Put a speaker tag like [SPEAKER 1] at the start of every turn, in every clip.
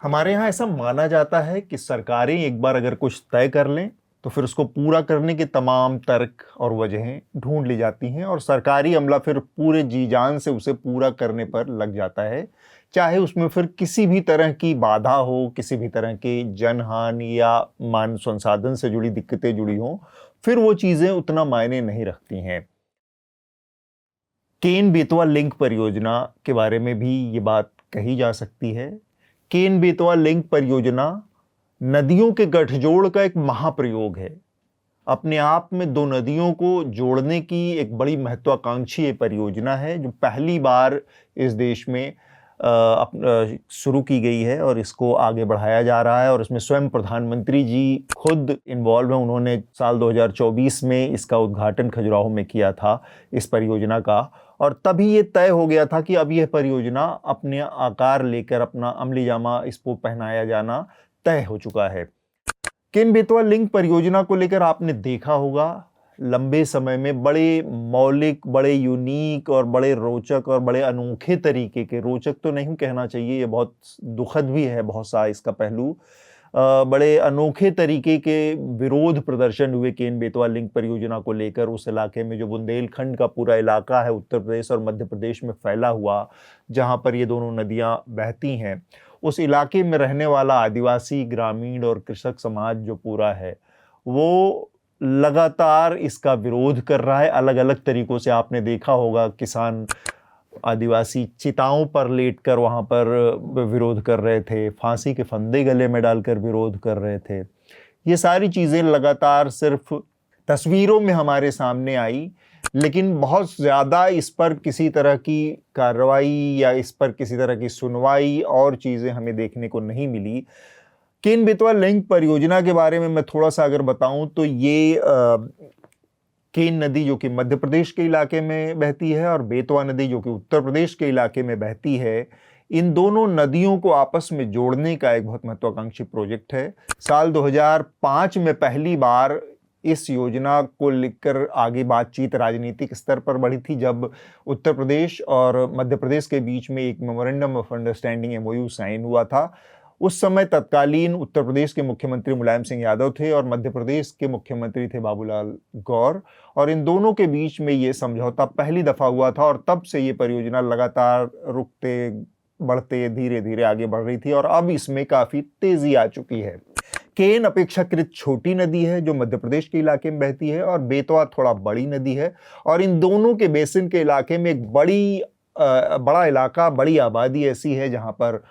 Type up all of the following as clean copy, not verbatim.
[SPEAKER 1] हमारे यहाँ ऐसा माना जाता है कि सरकारें एक बार अगर कुछ तय कर लें तो फिर उसको पूरा करने के तमाम तर्क और वजहें ढूंढ ली जाती हैं और सरकारी अमला फिर पूरे जी जान से उसे पूरा करने पर लग जाता है, चाहे उसमें फिर किसी भी तरह की बाधा हो, किसी भी तरह की जनहानि या मान संसाधन से जुड़ी दिक्कतें जुड़ी हों, फिर वो चीज़ें उतना मायने नहीं रखती हैं। केन बेतवा लिंक परियोजना के बारे में भी ये बात कही जा सकती है। केन बेतवा लिंक परियोजना नदियों के गठजोड़ का एक महाप्रयोग है। अपने आप में दो नदियों को जोड़ने की एक बड़ी महत्वाकांक्षी ये परियोजना है जो पहली बार इस देश में शुरू की गई है और इसको आगे बढ़ाया जा रहा है और इसमें स्वयं प्रधानमंत्री जी खुद इन्वॉल्व हैं। उन्होंने साल 2024 में इसका उद्घाटन खजुराहो में किया था इस परियोजना का, और तभी ये तय हो गया था कि अब यह परियोजना अपने आकार लेकर अपना अमली जामा इसको पहनाया जाना तय हो चुका है। केन बेतवा लिंक परियोजना को लेकर आपने देखा होगा लंबे समय में बड़े मौलिक, बड़े यूनिक और बड़े रोचक और बड़े अनोखे तरीके के, रोचक तो नहीं कहना चाहिए, ये बहुत दुखद भी है बहुत सा इसका पहलू, बड़े अनोखे तरीके के विरोध प्रदर्शन हुए केन बेतवा लिंक परियोजना को लेकर। उस इलाके में जो बुंदेलखंड का पूरा इलाका है उत्तर प्रदेश और मध्य प्रदेश में फैला हुआ, जहाँ पर ये दोनों नदियाँ बहती हैं, उस इलाके में रहने वाला आदिवासी, ग्रामीण और कृषक समाज जो पूरा है वो लगातार इसका विरोध कर रहा है। अलग अलग तरीकों से आपने देखा होगा, किसान आदिवासी चिताओं पर लेटकर वहाँ पर विरोध कर रहे थे, फांसी के फंदे गले में डालकर विरोध कर रहे थे। ये सारी चीज़ें लगातार सिर्फ तस्वीरों में हमारे सामने आई, लेकिन बहुत ज़्यादा इस पर किसी तरह की कार्रवाई या इस पर किसी तरह की सुनवाई और चीज़ें हमें देखने को नहीं मिली। केन बेतवा लिंक परियोजना के बारे में मैं थोड़ा सा अगर बताऊं तो ये केन नदी जो कि मध्य प्रदेश के इलाके में बहती है और बेतवा नदी जो कि उत्तर प्रदेश के इलाके में बहती है, इन दोनों नदियों को आपस में जोड़ने का एक बहुत महत्वाकांक्षी प्रोजेक्ट है। साल 2005 में पहली बार इस योजना को लेकर आगे बातचीत राजनीतिक स्तर पर बढ़ी थी, जब उत्तर प्रदेश और मध्य प्रदेश के बीच में एक memorandum of understanding MOU sign हुआ था। उस समय तत्कालीन उत्तर प्रदेश के मुख्यमंत्री मुलायम सिंह यादव थे और मध्य प्रदेश के मुख्यमंत्री थे बाबूलाल गौर, और इन दोनों के बीच में ये समझौता पहली दफा हुआ था और तब से ये परियोजना लगातार रुकते बढ़ते धीरे धीरे आगे बढ़ रही थी और अब इसमें काफी तेजी आ चुकी है। केन अपेक्षाकृत छोटी नदी है जो मध्य प्रदेश के इलाके में बहती है और बेतवा थोड़ा बड़ी नदी है, और इन दोनों के बेसिन के इलाके में एक बड़ा इलाका, बड़ी आबादी ऐसी है जहां पर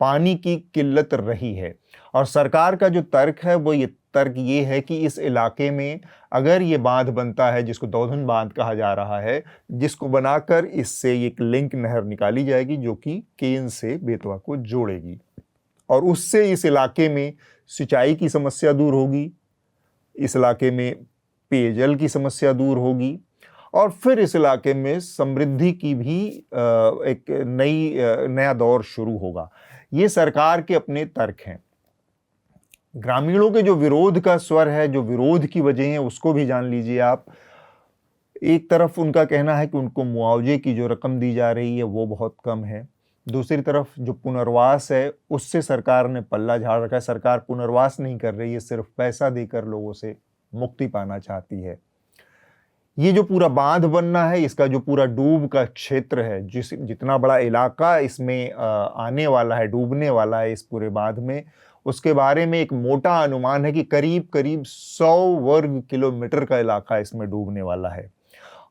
[SPEAKER 1] पानी की किल्लत रही है। और सरकार का जो तर्क है वो तर्क ये है कि इस इलाके में अगर ये बांध बनता है, जिसको दौधन बांध कहा जा रहा है, जिसको बनाकर इससे एक लिंक नहर निकाली जाएगी जो कि केन से बेतवा को जोड़ेगी, और उससे इस इलाके में सिंचाई की समस्या दूर होगी, इस इलाके में पेयजल की समस्या दूर होगी, और फिर इस इलाके में समृद्धि की भी एक नया दौर शुरू होगा। ये सरकार के अपने तर्क हैं। ग्रामीणों के जो विरोध का स्वर है, जो विरोध की वजह है, उसको भी जान लीजिए आप। एक तरफ उनका कहना है कि उनको मुआवजे की जो रकम दी जा रही है वो बहुत कम है, दूसरी तरफ जो पुनर्वास है उससे सरकार ने पल्ला झाड़ रखा है। सरकार पुनर्वास नहीं कर रही है, सिर्फ पैसा देकर लोगों से मुक्ति पाना चाहती है। ये जो पूरा बांध बनना है, इसका जो पूरा डूब का क्षेत्र है, जितना बड़ा इलाका इसमें आने वाला है, डूबने वाला है इस पूरे बांध में, उसके बारे में एक मोटा अनुमान है कि करीब करीब 100 वर्ग किलोमीटर का इलाका इसमें डूबने वाला है,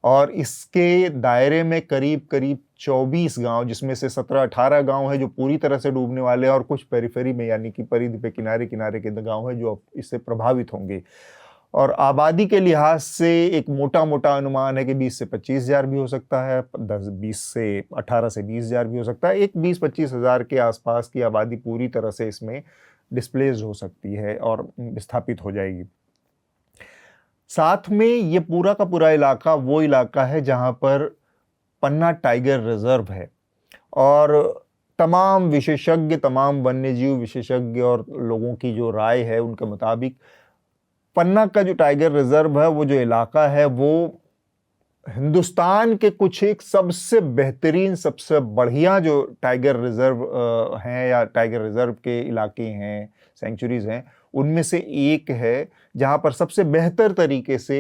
[SPEAKER 1] और इसके दायरे में करीब करीब 24 गांव, जिसमें से 17-18 गांव है जो पूरी तरह से डूबने वाले हैं और कुछ पेरिफेरी में यानी कि परिधि पे किनारे किनारे के गांव है जो इससे प्रभावित होंगे। और आबादी के लिहाज से एक मोटा मोटा अनुमान है कि 20 से 25 हजार भी हो सकता है, 18 से 20 हजार भी हो सकता है। एक 20-25 हजार के आसपास की आबादी पूरी तरह से इसमें डिस्प्लेस्ड हो सकती है और विस्थापित हो जाएगी। साथ में ये पूरा का पूरा इलाका वो इलाका है जहां पर पन्ना टाइगर रिजर्व है, और तमाम विशेषज्ञ, तमाम वन्यजीव विशेषज्ञ और लोगों की जो राय है उनके मुताबिक पन्ना का जो टाइगर रिजर्व है, वो जो इलाका है वो हिंदुस्तान के कुछ एक सबसे बेहतरीन, सबसे बढ़िया जो टाइगर रिजर्व हैं या टाइगर रिजर्व के इलाके हैं, सेंचुरीज हैं, उनमें से एक है जहाँ पर सबसे बेहतर तरीके से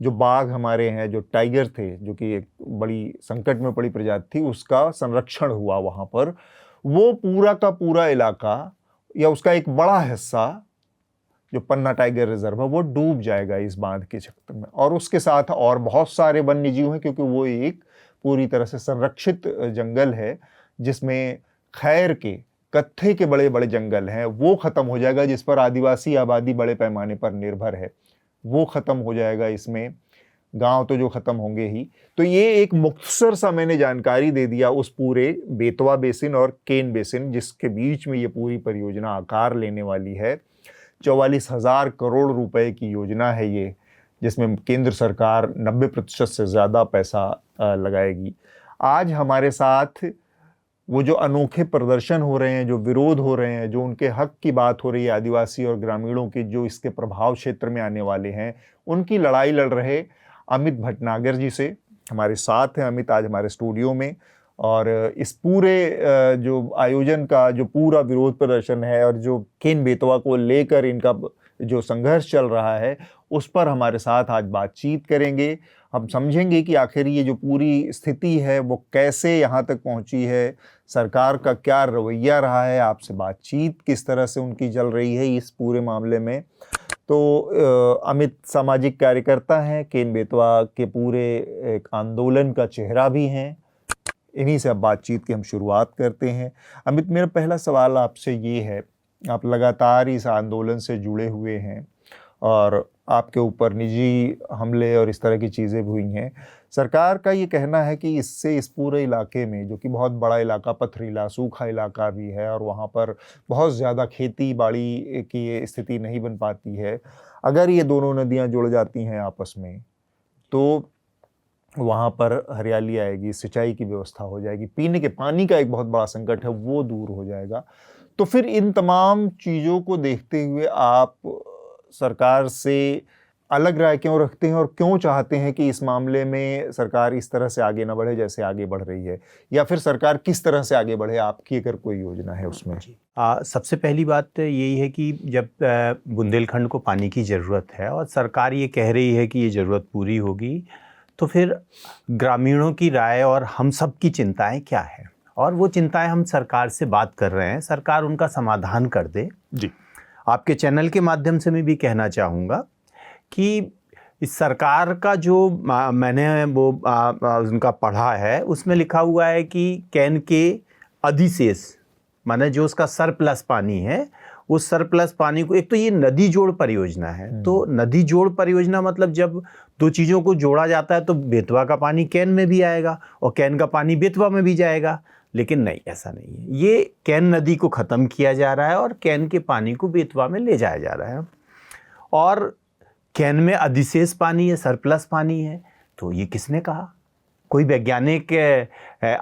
[SPEAKER 1] जो बाघ हमारे हैं, जो टाइगर थे, जो कि एक बड़ी संकट में पड़ी प्रजाति थी, उसका संरक्षण हुआ वहाँ पर। वो पूरा का पूरा इलाका या उसका एक बड़ा हिस्सा जो पन्ना टाइगर रिजर्व है वो डूब जाएगा इस बांध के चक्कर में। और उसके साथ और बहुत सारे वन्य जीव हैं, क्योंकि वो एक पूरी तरह से संरक्षित जंगल है जिसमें खैर के, कत्थे के बड़े बड़े जंगल हैं, वो खत्म हो जाएगा, जिस पर आदिवासी आबादी बड़े पैमाने पर निर्भर है, वो खत्म हो जाएगा इसमें। गांव तो जो खत्म होंगे ही। तो ये एक मुख्तसर सा मैंने जानकारी दे दिया उस पूरे बेतवा बेसिन और केन बेसिन जिसके बीच में ये पूरी परियोजना आकार लेने वाली है। 44,000 करोड़ रुपए की योजना है ये, जिसमें केंद्र सरकार 90% से ज़्यादा पैसा लगाएगी। आज हमारे साथ वो जो अनोखे प्रदर्शन हो रहे हैं, जो विरोध हो रहे हैं, जो उनके हक की बात हो रही है आदिवासी और ग्रामीणों की, जो इसके प्रभाव क्षेत्र में आने वाले हैं, उनकी लड़ाई लड़ रहे अमित भटनागर जी से हमारे साथ हैं। अमित आज हमारे स्टूडियो में, और इस पूरे जो आयोजन का जो पूरा विरोध प्रदर्शन है और जो केन बेतवा को लेकर इनका जो संघर्ष चल रहा है उस पर हमारे साथ आज बातचीत करेंगे। हम समझेंगे कि आखिर ये जो पूरी स्थिति है वो कैसे यहाँ तक पहुँची है, सरकार का क्या रवैया रहा है, आपसे बातचीत किस तरह से उनकी चल रही है इस पूरे मामले में। तो अमित सामाजिक कार्यकर्ता हैं, केन बेतवा के पूरे एक आंदोलन का चेहरा भी हैं। इन्हीं से अब बातचीत की हम शुरुआत करते हैं। अमित, मेरा पहला सवाल आपसे ये है, आप लगातार इस आंदोलन से जुड़े हुए हैं और आपके ऊपर निजी हमले और इस तरह की चीज़ें भी हुई हैं। सरकार का ये कहना है कि इससे इस पूरे इलाके में, जो कि बहुत बड़ा इलाका, पथरीला सूखा इलाका भी है और वहाँ पर बहुत ज़्यादा खेती बाड़ी की स्थिति नहीं बन पाती है, अगर ये दोनों नदियाँ जुड़ जाती हैं आपस में तो वहाँ पर हरियाली आएगी, सिंचाई की व्यवस्था हो जाएगी, पीने के पानी का एक बहुत बड़ा संकट है वो दूर हो जाएगा। तो फिर इन तमाम चीज़ों को देखते हुए आप सरकार से अलग राय क्यों रखते हैं और क्यों चाहते हैं कि इस मामले में सरकार इस तरह से आगे ना बढ़े जैसे आगे बढ़ रही है, या फिर सरकार किस तरह से आगे बढ़े, आपकी अगर कोई योजना है उसमें?
[SPEAKER 2] सबसे पहली बात यही है कि जब बुंदेलखंड को पानी की ज़रूरत है और सरकार ये कह रही है कि ये ज़रूरत पूरी होगी, तो फिर ग्रामीणों की राय और हम सब की चिंताएं क्या है, और वो चिंताएं हम सरकार से बात कर रहे हैं, सरकार उनका समाधान कर दे।
[SPEAKER 1] जी,
[SPEAKER 2] आपके चैनल के माध्यम से मैं भी कहना चाहूँगा कि इस सरकार का जो मैंने वो उनका पढ़ा है उसमें लिखा हुआ है कि कैन के अधिशेष, माने जो उसका सरप्लस पानी है, उस सरप्लस पानी को, एक तो ये नदी जोड़ परियोजना है, तो नदी जोड़ परियोजना मतलब जब दो चीज़ों को जोड़ा जाता है तो बेतवा का पानी कैन में भी आएगा और कैन का पानी बेतवा में भी जाएगा। लेकिन नहीं, ऐसा नहीं है। ये कैन नदी को ख़त्म किया जा रहा है और कैन के पानी को बेतवा में ले जाया जा रहा है, और कैन में अधिशेष पानी है, सरप्लस पानी है। तो ये किसने कहा? कोई वैज्ञानिक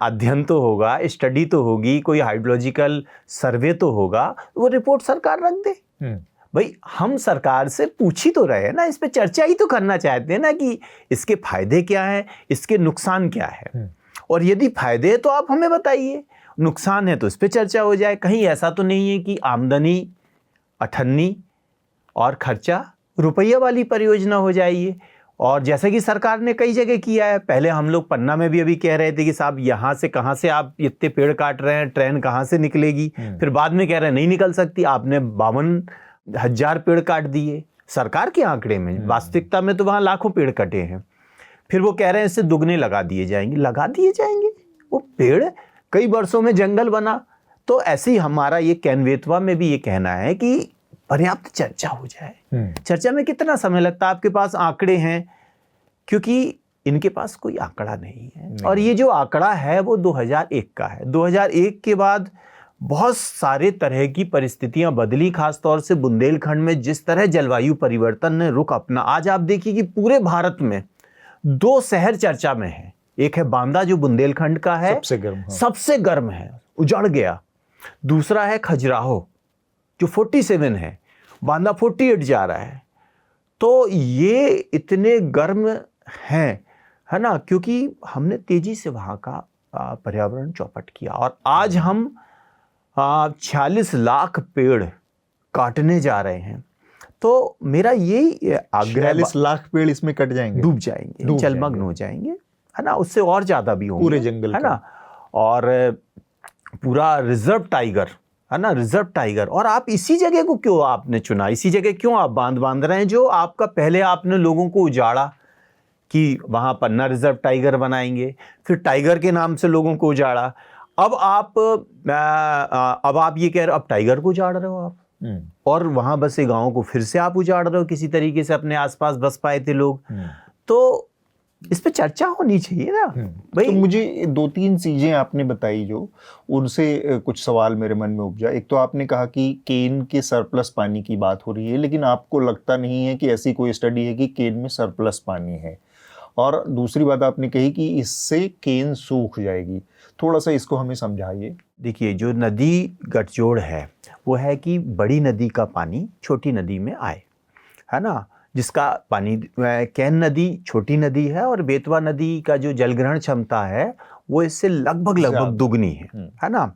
[SPEAKER 2] अध्ययन तो होगा, स्टडी तो होगी, कोई हाइड्रोलॉजिकल सर्वे तो होगा, वो रिपोर्ट सरकार रख दे। भाई हम सरकार से पूछ ही तो रहे हैं ना, इस पे चर्चा ही तो करना चाहते हैं ना कि इसके फायदे क्या हैं, इसके नुकसान क्या है, और यदि फायदे है तो आप हमें बताइए, नुकसान है तो इस पे चर्चा हो जाए। कहीं ऐसा तो नहीं है कि आमदनी अठन्नी और खर्चा रुपया वाली परियोजना हो जाइए। और जैसे कि सरकार ने कई जगह किया है, पहले हम लोग पन्ना में भी अभी कह रहे थे कि साहब यहाँ से कहाँ से आप इतने पेड़ काट रहे हैं, ट्रेन कहाँ से निकलेगी, फिर बाद में कह रहे हैं नहीं निकल सकती, आपने 52,000 पेड़ काट दिए सरकार के आंकड़े में, वास्तविकता में तो वहाँ लाखों पेड़ कटे हैं। फिर वो कह रहे हैं इससे दुगने लगा दिए जाएंगे, वो पेड़ कई वर्षों में जंगल बना। तो ऐसे ही हमारा ये कैन बेतवा में भी ये कहना है कि पर्याप्त चर्चा हो जाए। चर्चा में कितना समय लगता है? आपके पास आंकड़े हैं, क्योंकि इनके पास कोई आंकड़ा नहीं है। और ये जो आंकड़ा है वो 2001 का है। 2001 के बाद बहुत सारे तरह की परिस्थितियां बदली, खासतौर से बुंदेलखंड में जिस तरह जलवायु परिवर्तन ने रुख अपना। आज आप देखिए कि पूरे भारत में 2 शहर चर्चा में है। एक है बांदा जो बुंदेलखंड का है, सबसे गर्म है, उजड़ गया। दूसरा है खजुराहो जो 47 है, बांदा 48 जा रहा है। तो ये इतने गर्म हैं है ना, क्योंकि हमने तेजी से वहाँ का पर्यावरण चौपट किया और आज हम 46 लाख पेड़ काटने जा रहे हैं। तो मेरा यही आग्रह,
[SPEAKER 1] 46 लाख पेड़ इसमें कट जाएंगे,
[SPEAKER 2] डूब जाएंगे, जलमग्न हो जाएंगे, है ना, उससे और ज्यादा भी होंगे
[SPEAKER 1] पूरे जंगल,
[SPEAKER 2] है ना। और पूरा रिजर्व टाइगर, है ना, रिजर्व टाइगर। और आप इसी जगह को क्यों आपने चुना, इसी जगह क्यों आप बांध रहे हैं जो आपका पहले आपने लोगों को उजाड़ा कि वहां पन्ना रिजर्व टाइगर बनाएंगे, फिर टाइगर के नाम से लोगों को उजाड़ा। अब आप ये कह रहे हो, अब टाइगर को उजाड़ रहे हो आप, और वहां बसे गांवों को फिर से आप उजाड़ रहे हो, किसी तरीके से अपने आसपास बस पाए थे लोग। तो इस पे चर्चा होनी चाहिए ना भाई।
[SPEAKER 1] तो मुझे 2-3 चीजें आपने बताई जो उनसे कुछ सवाल मेरे मन में उपजा। एक तो आपने कहा कि केन के सरप्लस पानी की बात हो रही है, लेकिन आपको लगता नहीं है कि ऐसी कोई स्टडी है कि केन में सरप्लस पानी है। और दूसरी बात आपने कही कि इससे केन सूख जाएगी। थोड़ा सा इसको हमें समझाइए।
[SPEAKER 2] देखिए, जो नदी गठजोड़ है वो है कि बड़ी नदी का पानी छोटी नदी में आए, है ना, जिसका पानी, कैन नदी छोटी नदी है और बेतवा नदी का जो जलग्रहण क्षमता है वो इससे लगभग दुगनी है ना।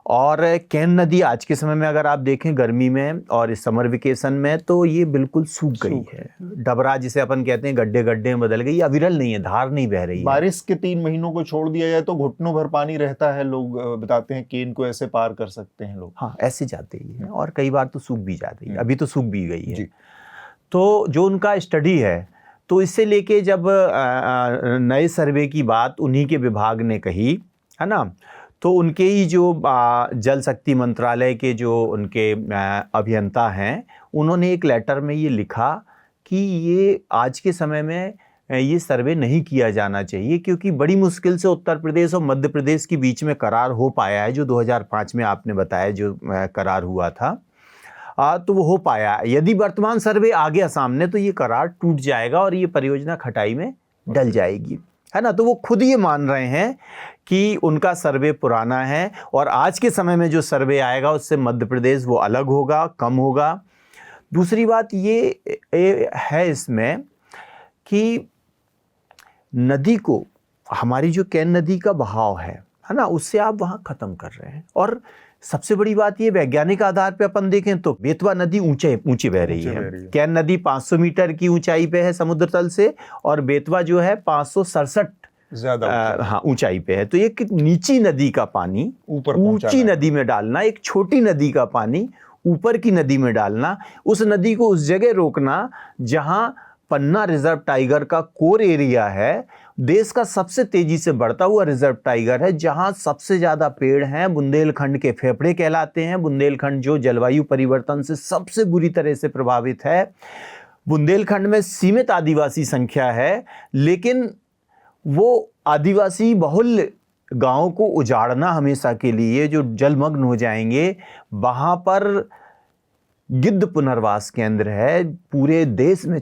[SPEAKER 2] और कैन नदी आज के समय में अगर आप देखें गर्मी में और इस समर वेकेशन में तो ये बिल्कुल सूख गई है। डबरा जिसे अपन कहते हैं, गड्ढे गड्ढे में बदल गई, अविरल नहीं है, धार नहीं बह रही है।
[SPEAKER 1] बारिश के 3 महीनों को छोड़ दिया जाए तो घुटनों भर पानी रहता है। लोग बताते हैं केन को ऐसे पार कर सकते हैं लोग।
[SPEAKER 2] हाँ, ऐसे जाते ही है और कई बार तो सूख भी जाती है, अभी तो सूख भी गई है।
[SPEAKER 1] जी।
[SPEAKER 2] तो जो उनका स्टडी है, तो इससे लेके जब नए सर्वे की बात उन्हीं के विभाग ने कही, है ना, तो उनके ही जो जल शक्ति मंत्रालय के जो उनके अभियंता हैं, उन्होंने एक लेटर में ये लिखा कि ये आज के समय में ये सर्वे नहीं किया जाना चाहिए, क्योंकि बड़ी मुश्किल से उत्तर प्रदेश और मध्य प्रदेश के बीच में करार हो पाया है, जो 2005 में आपने बताया जो करार हुआ था। तो वो हो पाया। यदि वर्तमान सर्वे आ गया सामने तो ये करार टूट जाएगा और ये परियोजना खटाई में डल जाएगी, है ना। तो वो खुद ये मान रहे हैं कि उनका सर्वे पुराना है और आज के समय में जो सर्वे आएगा उससे मध्य प्रदेश वो अलग होगा, कम होगा। दूसरी बात ये है इसमें कि नदी को, हमारी जो कैन नदी का बहाव है ना, उससे आप वहाँ ख़त्म कर रहे हैं। और सबसे बड़ी बात ये, वैज्ञानिक आधार पे अपन देखें तो बेतवा नदी ऊंची बह रही है। कैन नदी 500 मीटर की ऊंचाई पे है समुद्र तल से और बेतवा जो है 567
[SPEAKER 1] ज्यादा
[SPEAKER 2] ऊंचाई पे है। तो एक नीची नदी का पानी ऊंची नदी में डालना, एक छोटी नदी का पानी ऊपर की नदी में डालना, उस नदी को उस जगह रोकना जहां पन्ना रिजर्व टाइगर का कोर एरिया है, देश का सबसे तेजी से बढ़ता हुआ रिजर्व टाइगर है, जहां सबसे ज्यादा पेड़ हैं, बुंदेलखंड के फेफड़े कहलाते हैं। बुंदेलखंड जो जलवायु परिवर्तन से सबसे बुरी तरह से प्रभावित है। बुंदेलखंड में सीमित आदिवासी संख्या है, लेकिन वो आदिवासी बहुल गांवों को उजाड़ना हमेशा के लिए, जो जलमग्न हो जाएंगे, वहां पर गिद्ध पुनर्वास केंद्र है। पूरे देश में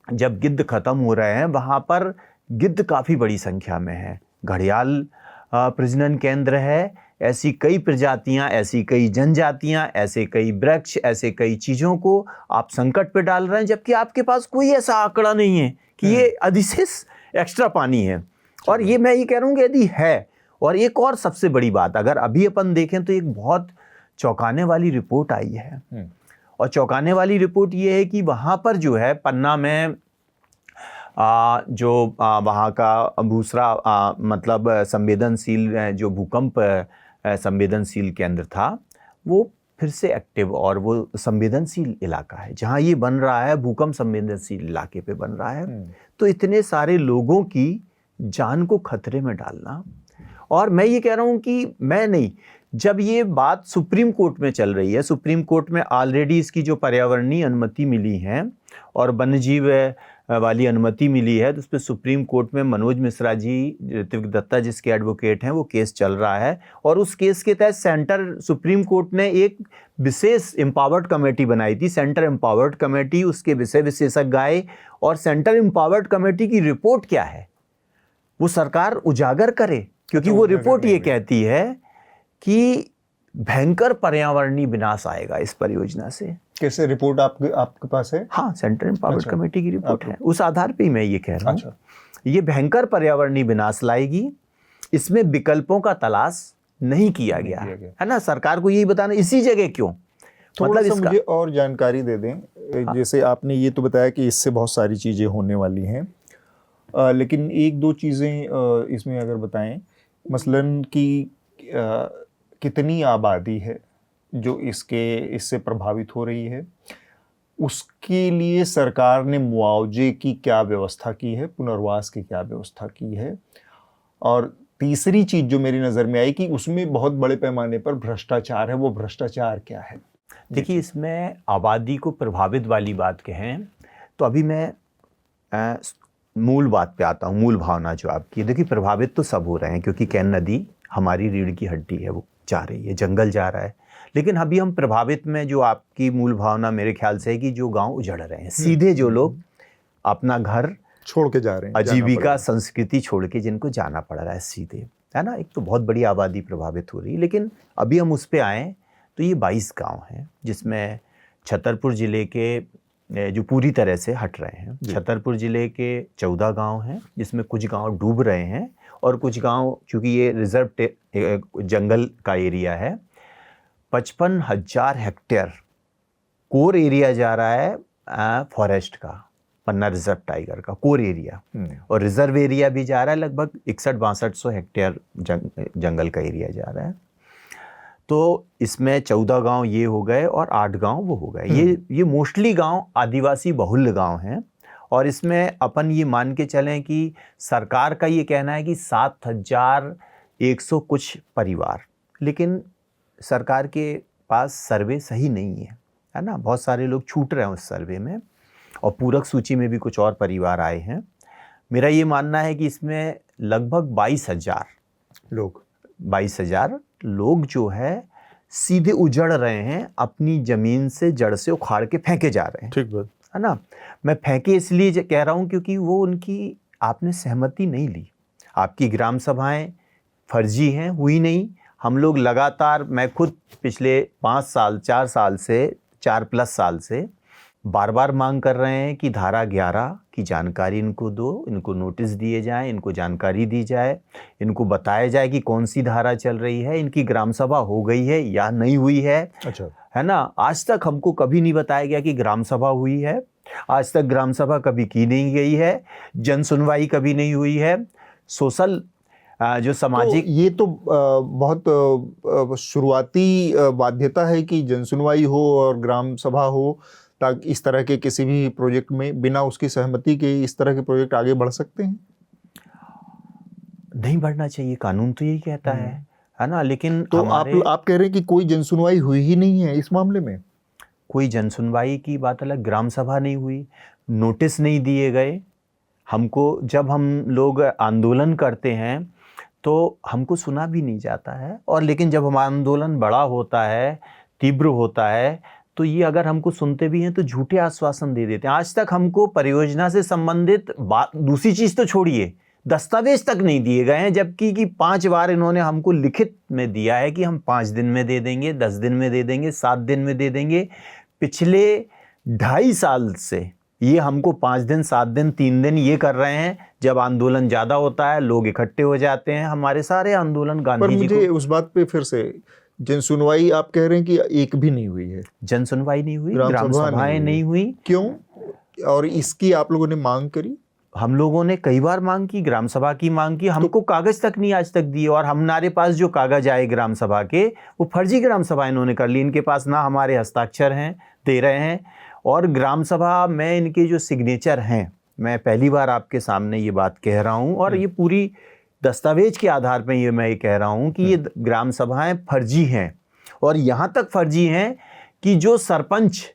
[SPEAKER 2] जब गिद्ध खत्म हो रहे हैं, वहां पर गिद्ध काफ़ी बड़ी संख्या में है। घड़ियाल प्रजनन केंद्र है। ऐसी कई प्रजातियां, ऐसी कई जनजातियां, ऐसे कई वृक्ष, ऐसे कई चीज़ों को आप संकट पे डाल रहे हैं, जबकि आपके पास कोई ऐसा आंकड़ा नहीं है कि ये अधिशेष एक्स्ट्रा पानी है। और ये मैं ये कह रहा हूँ कि यदि है, और एक और सबसे बड़ी बात, अगर अभी अपन देखें तो एक बहुत चौंकाने वाली रिपोर्ट आई है। और चौंकाने वाली रिपोर्ट ये है कि वहाँ पर जो है पन्ना में जो वहाँ का दूसरा मतलब संवेदनशील, जो भूकंप संवेदनशील केंद्र था, वो फिर से एक्टिव और वो संवेदनशील इलाका है। जहाँ ये बन रहा है, भूकंप संवेदनशील इलाके पे बन रहा है। तो इतने सारे लोगों की जान को खतरे में डालना, और मैं ये कह रहा हूँ कि मैं नहीं, जब ये बात सुप्रीम कोर्ट में चल रही है, सुप्रीम कोर्ट में ऑलरेडी इसकी जो पर्यावरणीय अनुमति मिली है और वन्यजीव वाली अनुमति मिली है, तो उस पर सुप्रीम कोर्ट में मनोज मिश्रा जी, ऋत्विक दत्ता जिसके एडवोकेट हैं, वो केस चल रहा है। और उस केस के तहत सुप्रीम कोर्ट ने एक विशेष एम्पावर्ड कमेटी बनाई थी, सेंटर एम्पावर्ड कमेटी। उसके विषय विशेषज्ञ आए और सेंटर एम्पावर्ड कमेटी की रिपोर्ट क्या है वो सरकार उजागर करे, क्योंकि वो रिपोर्ट ये कहती है कि भयंकर पर्यावरणीय विनाश आएगा इस परियोजना से।
[SPEAKER 1] कैसे रिपोर्ट आपके पास है?
[SPEAKER 2] हाँ, सेंट्रल एम्पावर्ड कमेटी की रिपोर्ट है, उस आधार पे ही मैं ये कह रहा हूँ। ये भयंकर पर्यावरणीय विनाश लाएगी। इसमें विकल्पों का तलाश नहीं किया गया है ना। सरकार को यही बताना इसी जगह क्यों,
[SPEAKER 1] थोड़ा सा मुझे और जानकारी दे दें।
[SPEAKER 2] हाँ।
[SPEAKER 1] जैसे आपने ये तो बताया कि इससे बहुत सारी चीज़ें होने वाली हैं, लेकिन एक दो चीज़ें इसमें अगर बताएं, मसलन कि कितनी आबादी है जो इससे प्रभावित हो रही है, उसके लिए सरकार ने मुआवजे की क्या व्यवस्था की है, पुनर्वास की क्या व्यवस्था की है, और तीसरी चीज़ जो मेरी नज़र में आई कि उसमें बहुत बड़े पैमाने पर भ्रष्टाचार है, वो भ्रष्टाचार क्या है।
[SPEAKER 2] देखिए, इसमें आबादी को प्रभावित वाली बात कहें तो अभी मैं मूल बात पे आता हूँ, मूल भावना जो आपकी। देखिए, प्रभावित तो सब हो रहे हैं क्योंकि कैन नदी हमारी रीढ़ की हड्डी है, वो जा रही है, जंगल जा रहा है। लेकिन अभी हम प्रभावित में जो आपकी मूल भावना मेरे ख्याल से है कि जो गांव उजड़ रहे हैं, सीधे जो लोग अपना घर
[SPEAKER 1] छोड़ के जा रहे हैं,
[SPEAKER 2] आजीविका संस्कृति छोड़ के जिनको जाना पड़ रहा है सीधे, है ना। एक तो बहुत बड़ी आबादी प्रभावित हो रही है। लेकिन अभी हम उस पर आएँ तो ये 22 गांव हैं, जिसमें छतरपुर ज़िले के जो पूरी तरह से हट रहे हैं, छतरपुर ज़िले के 14 गांव हैं, जिसमें कुछ गांव डूब रहे हैं और कुछ गांव, चूँकि ये रिजर्व जंगल का एरिया है, 55,000 हेक्टेयर कोर एरिया जा रहा है फॉरेस्ट का, पन्ना रिजर्व टाइगर का कोर एरिया, और रिजर्व एरिया भी जा रहा है लगभग 61-6200 हेक्टेयर जंगल का एरिया जा रहा है। तो इसमें 14 गांव ये हो गए और 8 गांव वो हो गए। ये मोस्टली गांव आदिवासी बहुल्य गांव हैं। और इसमें अपन ये मान के चलें कि सरकार का ये कहना है कि 7,100 कुछ परिवार, लेकिन सरकार के पास सर्वे सही नहीं है ना। बहुत सारे लोग छूट रहे हैं उस सर्वे में, और पूरक सूची में भी कुछ और परिवार आए हैं। मेरा ये मानना है कि इसमें लगभग 22,000 लोग जो है सीधे उजड़ रहे हैं, अपनी ज़मीन से जड़ से उखाड़ के फेंके जा रहे हैं।
[SPEAKER 1] ठीक बात
[SPEAKER 2] है ना। मैं फेंके इसलिए कह रहा हूँ क्योंकि वो उनकी आपने सहमति नहीं ली। आपकी ग्राम सभाएं फर्जी हैं, हुई नहीं। हम लोग लगातार, मैं खुद पिछले 4+ साल से बार बार मांग कर रहे हैं कि धारा 11 की जानकारी इनको दो, इनको नोटिस दिए जाएं, इनको जानकारी दी जाए, इनको बताया जाए कि कौन सी धारा चल रही है, इनकी ग्राम सभा हो गई है या नहीं हुई है।
[SPEAKER 1] अच्छा,
[SPEAKER 2] है ना। आज तक हमको कभी नहीं बताया गया कि ग्राम सभा हुई है, आज तक ग्राम सभा कभी की नहीं गई है, जन सुनवाई कभी नहीं हुई है। सोशल जो सामाजिक,
[SPEAKER 1] तो ये तो बहुत शुरुआती बाध्यता है कि जन सुनवाई हो और ग्राम सभा हो, ताकि इस तरह के किसी भी प्रोजेक्ट में बिना उसकी सहमति के इस तरह के प्रोजेक्ट आगे बढ़ सकते हैं।
[SPEAKER 2] नहीं बढ़ना चाहिए, कानून तो यही कहता है ना। लेकिन
[SPEAKER 1] तो आप कह रहे हैं कि कोई जन सुनवाई हुई ही नहीं है इस मामले में?
[SPEAKER 2] कोई जन सुनवाई की बात अलग, ग्राम सभा नहीं हुई, नोटिस नहीं दिए गए हमको। जब हम लोग आंदोलन करते हैं तो हमको सुना भी नहीं जाता है, और लेकिन जब हमारा आंदोलन बड़ा होता है, तीव्र होता है, तो ये अगर हमको सुनते भी हैं तो झूठे आश्वासन दे देते हैं। आज तक हमको परियोजना से संबंधित बात, दूसरी चीज़ तो छोड़िए, दस्तावेज तक नहीं दिए गए हैं, जबकि 5 बार इन्होंने हमको लिखित में दिया है कि हम 5 दिन में दे देंगे, 10 दिन में दे देंगे, 7 दिन में दे देंगे। पिछले 2.5 साल से ये हमको 5 दिन, 7 दिन, 3 दिन ये कर रहे हैं। जब आंदोलन ज़्यादा होता है, लोग इकट्ठे हो जाते हैं। हमारे सारे आंदोलन गांधी जी को।
[SPEAKER 1] मुझे उस बात पे फिर से, जन सुनवाई आप कह रहे हैं कि एक भी नहीं हुई है,
[SPEAKER 2] जन सुनवाई नहीं हुई, ग्राम सभाएं नहीं हुई।
[SPEAKER 1] क्यों? और इसकी आप लोगों ने मांग करी?
[SPEAKER 2] हम लोगों ने कई बार मांग की, ग्राम सभा की मांग की, हमको कागज तक नहीं आज तक दिए। और हमारे पास जो कागज आए ग्राम सभा के, वो फर्जी ग्राम सभा इन्होंने कर ली। इनके पास ना हमारे हस्ताक्षर हैं, दे रहे हैं, और ग्राम सभा में इनके जो सिग्नेचर हैं, मैं पहली बार आपके सामने ये बात कह रहा हूँ, और ये पूरी दस्तावेज के आधार पर ये मैं कह रहा हूँ कि ये ग्राम सभाएं फर्जी हैं। और यहाँ तक फर्जी हैं कि जो सरपंच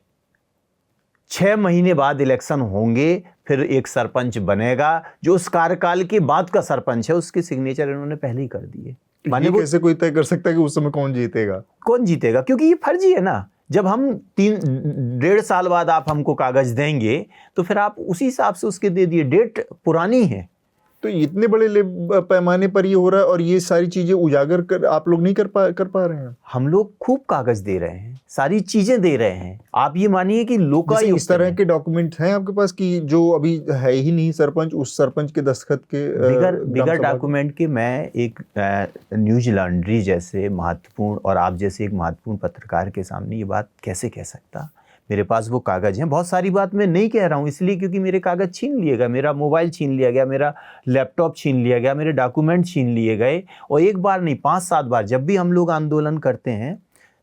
[SPEAKER 2] 6 महीने बाद इलेक्शन होंगे, फिर एक सरपंच बनेगा, जो उस कार्यकाल के बाद का सरपंच है, उसके सिग्नेचर इन्होंने पहले ही कर दिए।
[SPEAKER 1] माने कैसे कोई तय कर सकता है कि उस समय कौन जीतेगा?
[SPEAKER 2] कौन जीतेगा? क्योंकि ये फर्जी है ना। जब हम 3-1.5 साल बाद आप हमको कागज देंगे तो फिर आप उसी हिसाब से उसके दे दिए, डेट पुरानी है।
[SPEAKER 1] तो इतने बड़े पैमाने पर ये हो रहा है और ये सारी चीजें उजागर कर आप लोग नहीं कर पा रहे हैं।
[SPEAKER 2] हम लोग खूब कागज दे रहे हैं, सारी चीजें दे रहे हैं। आप ये मानिए कि लोकायुक्त
[SPEAKER 1] इस तरह के डॉक्यूमेंट हैं आपके पास कि जो अभी है ही नहीं सरपंच, उस सरपंच के दस्तखत के
[SPEAKER 2] बिगर डॉक्यूमेंट के मैं एक न्यूज लॉन्ड्री जैसे महत्वपूर्ण और आप जैसे एक महत्वपूर्ण पत्रकार के सामने ये बात कैसे कह सकता। मेरे पास वो कागज़ हैं। बहुत सारी बात मैं नहीं कह रहा हूँ इसलिए क्योंकि मेरे कागज़ छीन लिए गए, मेरा मोबाइल छीन लिया गया, मेरा लैपटॉप छीन लिया गया, मेरे डॉक्यूमेंट छीन लिए गए। और एक बार नहीं 5-7 बार जब भी हम लोग आंदोलन करते हैं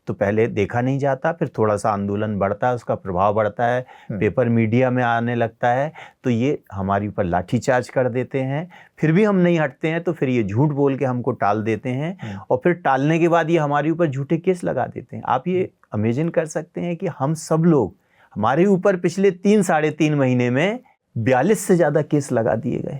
[SPEAKER 2] तो पहले देखा नहीं जाता, फिर थोड़ा सा आंदोलन बढ़ता है, उसका प्रभाव बढ़ता है, पेपर मीडिया में आने लगता है, तो ये हमारे ऊपर लाठीचार्ज कर देते हैं। फिर भी हम नहीं हटते हैं तो फिर ये झूठ बोल के हमको टाल देते हैं और फिर टालने के बाद ये हमारे ऊपर झूठे केस लगा देते हैं। आप ये इमेजिन कर सकते हैं कि हम सब लोग, हमारे ऊपर पिछले 3-3.5 महीने में 42 से ज़्यादा केस लगा दिए गए,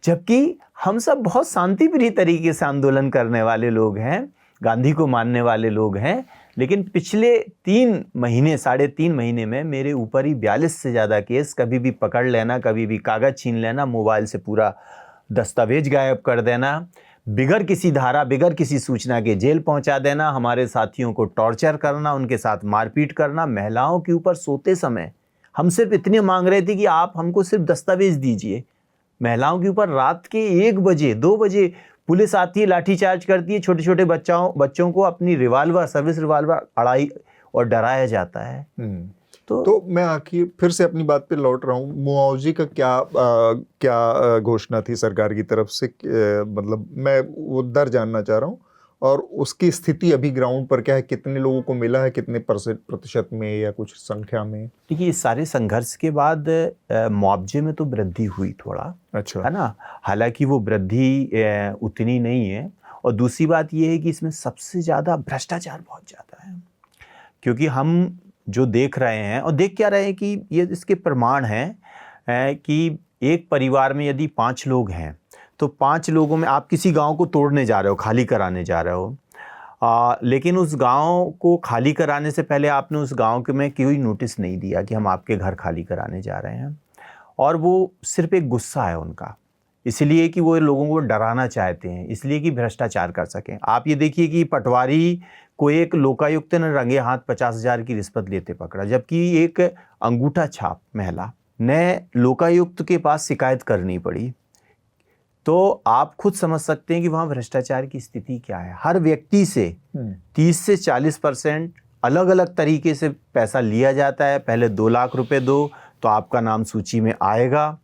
[SPEAKER 2] जबकि हम सब बहुत शांतिप्रिय तरीके से आंदोलन करने वाले लोग हैं, गांधी को मानने वाले लोग हैं। लेकिन पिछले 3.5 महीने में मेरे ऊपर ही 42 से ज़्यादा केस, कभी भी पकड़ लेना, कभी भी कागज़ छीन लेना, मोबाइल से पूरा दस्तावेज गायब कर देना, बिगर किसी धारा, बिगर किसी सूचना के जेल पहुंचा देना, हमारे साथियों को टॉर्चर करना, उनके साथ मारपीट करना। महिलाओं के ऊपर सोते समय हम सिर्फ इतने मांग रहे थे कि आप हमको सिर्फ दस्तावेज दीजिए। महिलाओं के ऊपर रात के 1 बजे 2 बजे पुलिस आती है, लाठीचार्ज करती है, छोटे छोटे बच्चों को अपनी सर्विस रिवाल्वर अड़ाई और डराया जाता है।
[SPEAKER 1] तो मैं आखिर फिर से अपनी बात पे लौट रहा हूँ। मुआवजे का क्या घोषणा थी सरकार की तरफ से, मतलब मैं वो दर जानना चाह रहा हूँ और उसकी स्थिति अभी ग्राउंड पर क्या है, कितने लोगों को मिला है, कितने प्रतिशत में या कुछ संख्या में?
[SPEAKER 2] देखिए, इस सारे संघर्ष के बाद मुआवजे में तो वृद्धि हुई थोड़ा,
[SPEAKER 1] अच्छा
[SPEAKER 2] है ना, हालांकि वो वृद्धि उतनी नहीं है। और दूसरी बात ये है कि इसमें सबसे ज़्यादा भ्रष्टाचार बहुत ज़्यादा है, क्योंकि हम जो देख रहे हैं और देख क्या रहे हैं कि ये इसके प्रमाण हैं कि एक परिवार में यदि 5 लोग हैं तो 5 लोगों में आप किसी गांव को तोड़ने जा रहे हो, खाली कराने जा रहे हो, लेकिन उस गांव को खाली कराने से पहले आपने उस गांव के में कोई नोटिस नहीं दिया कि हम आपके घर खाली कराने जा रहे हैं। और वो सिर्फ एक गुस्सा है उनका, इसलिए कि वो लोगों को डराना चाहते हैं, इसलिए कि भ्रष्टाचार कर सकें। आप ये देखिए कि पटवारी को एक लोकायुक्त ने रंगे हाथ 50,000 की रिश्वत लेते पकड़ा, जबकि एक अंगूठा छाप महिला ने लोकायुक्त के पास शिकायत करनी पड़ी। तो आप खुद समझ सकते हैं कि वहाँ भ्रष्टाचार की स्थिति क्या है। हर व्यक्ति से 30 से 40% अलग अलग तरीके से पैसा लिया जाता है। पहले 2 लाख रुपए दो तो आपका नाम सूची में आएगा,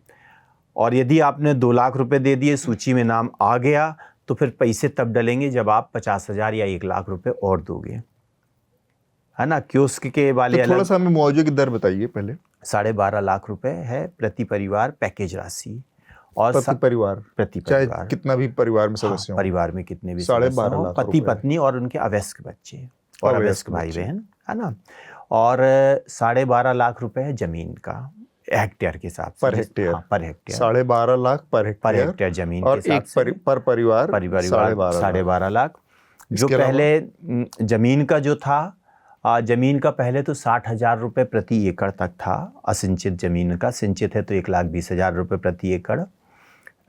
[SPEAKER 2] और यदि आपने 2 लाख रुपए दे दिए, सूची में नाम आ गया, तो फिर पैसे तब डलेंगे जब आप 50,000 या 1 लाख रुपए और दोगे, है ना। कियोस्क के वाले
[SPEAKER 1] तो थोड़ा सा हमें मुआवजे की दर बताइए पहले।
[SPEAKER 2] 12.5 लाख रुपए है प्रति परिवार पैकेज राशि, और
[SPEAKER 1] प्रति परिवार चाहे कितना भी परिवार में सदस्य हो,
[SPEAKER 2] परिवार में कितने भी
[SPEAKER 1] 12.5 लाख
[SPEAKER 2] पति पत्नी और उनके अवयस्क बच्चे और अवयस्क भाई बहन, है ना। और 12.5 लाख रुपए है जमीन का, हेक्टेयर के हिसाब से,
[SPEAKER 1] per hectare,
[SPEAKER 2] per hectare
[SPEAKER 1] 12.5 lakh per hectare जमीन
[SPEAKER 2] और
[SPEAKER 1] के हिसाब से, पर परिवार
[SPEAKER 2] 12.5 लाख। जो पहले जमीन का जो था, जमीन का पहले तो 60,000 रुपये प्रति एकड़ तक था असिंचित जमीन का, सिंचित है तो 1,20,000 रुपये प्रति एकड़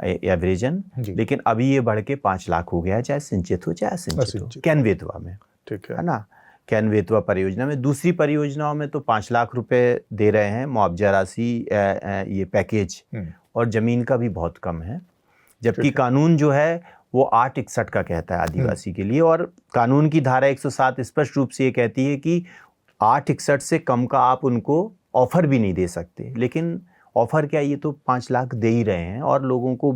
[SPEAKER 2] एवरेजन, लेकिन अभी ये बढ़ के 5 लाख हो गया है, चाहे सिंचित हो चाहे असिंचित हो, कैन बेतवा में,
[SPEAKER 1] ठीक
[SPEAKER 2] है ना। कैन बेतवा परियोजना में, दूसरी परियोजनाओं में तो 5 लाख रुपए दे रहे हैं मुआवजा राशि, ये पैकेज, और ज़मीन का भी बहुत कम है। जबकि कानून जो है वो 861 का कहता है आदिवासी के लिए, और कानून की धारा 107 स्पष्ट रूप से ये कहती है कि 861 से कम का आप उनको ऑफर भी नहीं दे सकते। लेकिन ऑफर क्या, ये तो 5 लाख दे ही रहे हैं, और लोगों को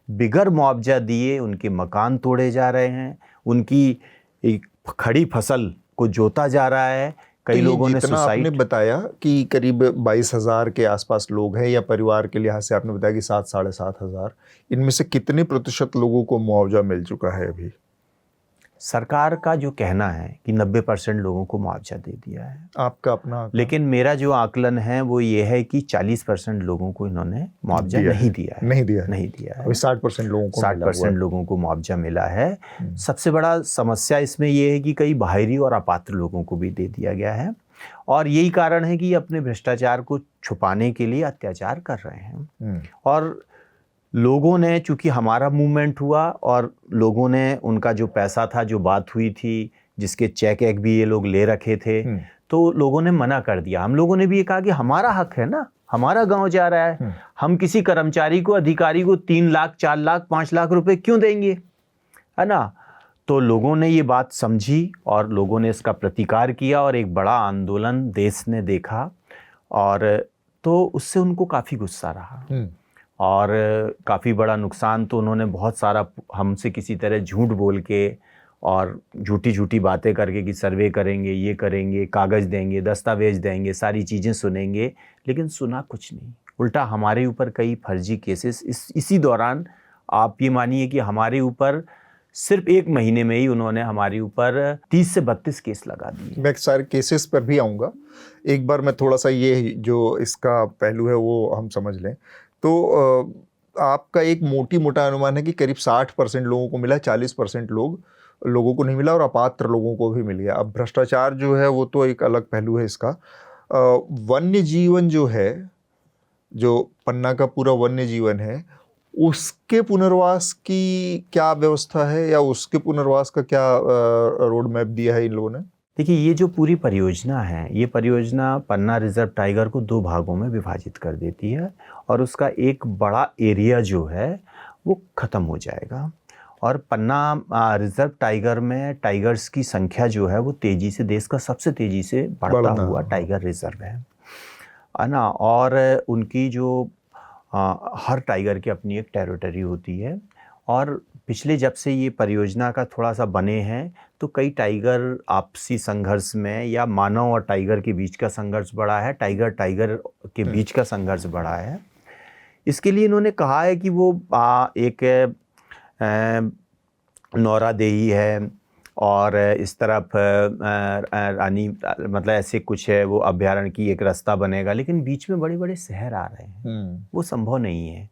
[SPEAKER 2] बिगर मुआवजा दिए उनके मकान तोड़े जा रहे हैं, उनकी खड़ी फसल को जोता जा रहा है। कई लोगों ने
[SPEAKER 1] आपने बताया कि करीब 22,000 के आसपास लोग हैं, या परिवार के लिहाज से आपने बताया कि 7-7,500, इनमें से कितने प्रतिशत लोगों को मुआवजा मिल चुका है अभी?
[SPEAKER 2] सरकार का जो कहना है कि 90% लोगों को मुआवजा दे दिया है,
[SPEAKER 1] आपका अपना,
[SPEAKER 2] लेकिन मेरा जो आकलन है वो ये है कि 40% लोगों को इन्होंने मुआवजा नहीं दिया है।
[SPEAKER 1] नहीं दिया
[SPEAKER 2] है।
[SPEAKER 1] अभी 60% लोगों को
[SPEAKER 2] 60% लोगों को मुआवजा मिला है। सबसे बड़ा समस्या इसमें ये है कि कई बाहरी और अपात्र लोगों को भी दे दिया गया है, और यही कारण है कि अपने भ्रष्टाचार को छुपाने के लिए अत्याचार कर रहे हैं। और लोगों ने, चूंकि हमारा मूवमेंट हुआ और लोगों ने उनका जो पैसा था, जो बात हुई थी, जिसके चेक एक भी ये लोग ले रखे थे, तो लोगों ने मना कर दिया। हम लोगों ने भी ये कहा कि हमारा हक है ना, हमारा गांव जा रहा है, हम किसी कर्मचारी को, अधिकारी को 3 लाख 4 लाख 5 लाख रुपए क्यों देंगे, है ना। तो लोगों ने ये बात समझी और लोगों ने इसका प्रतिकार किया और एक बड़ा आंदोलन देश ने देखा, और तो उससे उनको काफ़ी गुस्सा रहा और काफ़ी बड़ा नुकसान। तो उन्होंने बहुत सारा हमसे किसी तरह झूठ बोल के और झूठी झूठी बातें करके कि सर्वे करेंगे, ये करेंगे, कागज़ देंगे, दस्तावेज देंगे, सारी चीज़ें सुनेंगे, लेकिन सुना कुछ नहीं। उल्टा हमारे ऊपर कई फर्जी केसेस इसी दौरान, आप ये मानिए कि हमारे ऊपर सिर्फ 1 महीने में ही उन्होंने हमारे ऊपर 30 से 32 केस लगा दिए।
[SPEAKER 1] मैं सारे केसेस पर भी आऊँगा, एक बार मैं थोड़ा सा ये जो इसका पहलू है वो हम समझ लें। तो आपका एक मोटा अनुमान है कि करीब 60% लोगों को मिला, 40% लोगों को नहीं मिला और अपात्र लोगों को भी मिल गया। अब भ्रष्टाचार जो है वो तो एक अलग पहलू है इसका। वन्य जीवन जो है, जो पन्ना का पूरा वन्य जीवन है, उसके पुनर्वास की क्या व्यवस्था है या उसके पुनर्वास का क्या रोड मैप दिया है इन लोगों ने?
[SPEAKER 2] देखिए, ये जो पूरी परियोजना है, ये परियोजना पन्ना रिजर्व टाइगर को 2 भागों में विभाजित कर देती है और उसका एक बड़ा एरिया जो है वो ख़त्म हो जाएगा। और पन्ना रिजर्व टाइगर में टाइगर्स की संख्या जो है वो तेज़ी से, देश का सबसे तेज़ी से बढ़ता हुआ टाइगर रिजर्व है ना। और उनकी जो हर टाइगर की अपनी एक टेरिटरी होती है, और पिछले जब से ये परियोजना का थोड़ा सा बने हैं तो कई टाइगर आपसी संघर्ष में, या मानव और टाइगर के बीच का संघर्ष बढ़ा है, टाइगर के बीच का संघर्ष बढ़ा है। इसके लिए इन्होंने कहा है कि वो एक नौरादेही है और इस तरफ रानी, मतलब ऐसे कुछ है, वो अभ्यारण्य की एक रास्ता बनेगा, लेकिन बीच में बड़े बड़े शहर आ रहे हैं, वो संभव नहीं है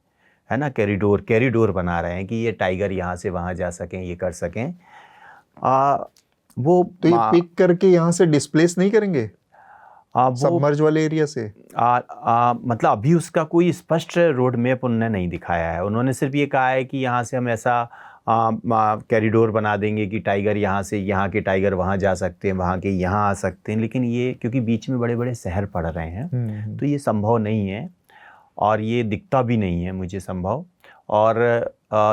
[SPEAKER 2] ना। कैरिडोर बना रहे हैं कि ये टाइगर यहाँ से वहाँ जा सकें, ये कर सकें। वो
[SPEAKER 1] तो ये पिक करके यहाँ से डिस्प्लेस नहीं करेंगे सबमर्ज वाले एरिया से?
[SPEAKER 2] मतलब अभी उसका कोई स्पष्ट रोड मैप उन्होंने नहीं दिखाया है। उन्होंने सिर्फ ये कहा है कि यहाँ से हम ऐसा कैरिडोर बना देंगे कि टाइगर यहाँ से, यहाँ के टाइगर वहाँ जा सकते हैं, वहाँ के यहाँ आ सकते हैं, लेकिन ये क्योंकि बीच में बड़े बड़े शहर पड़ रहे हैं तो ये संभव नहीं है और ये दिखता भी नहीं है मुझे संभव। और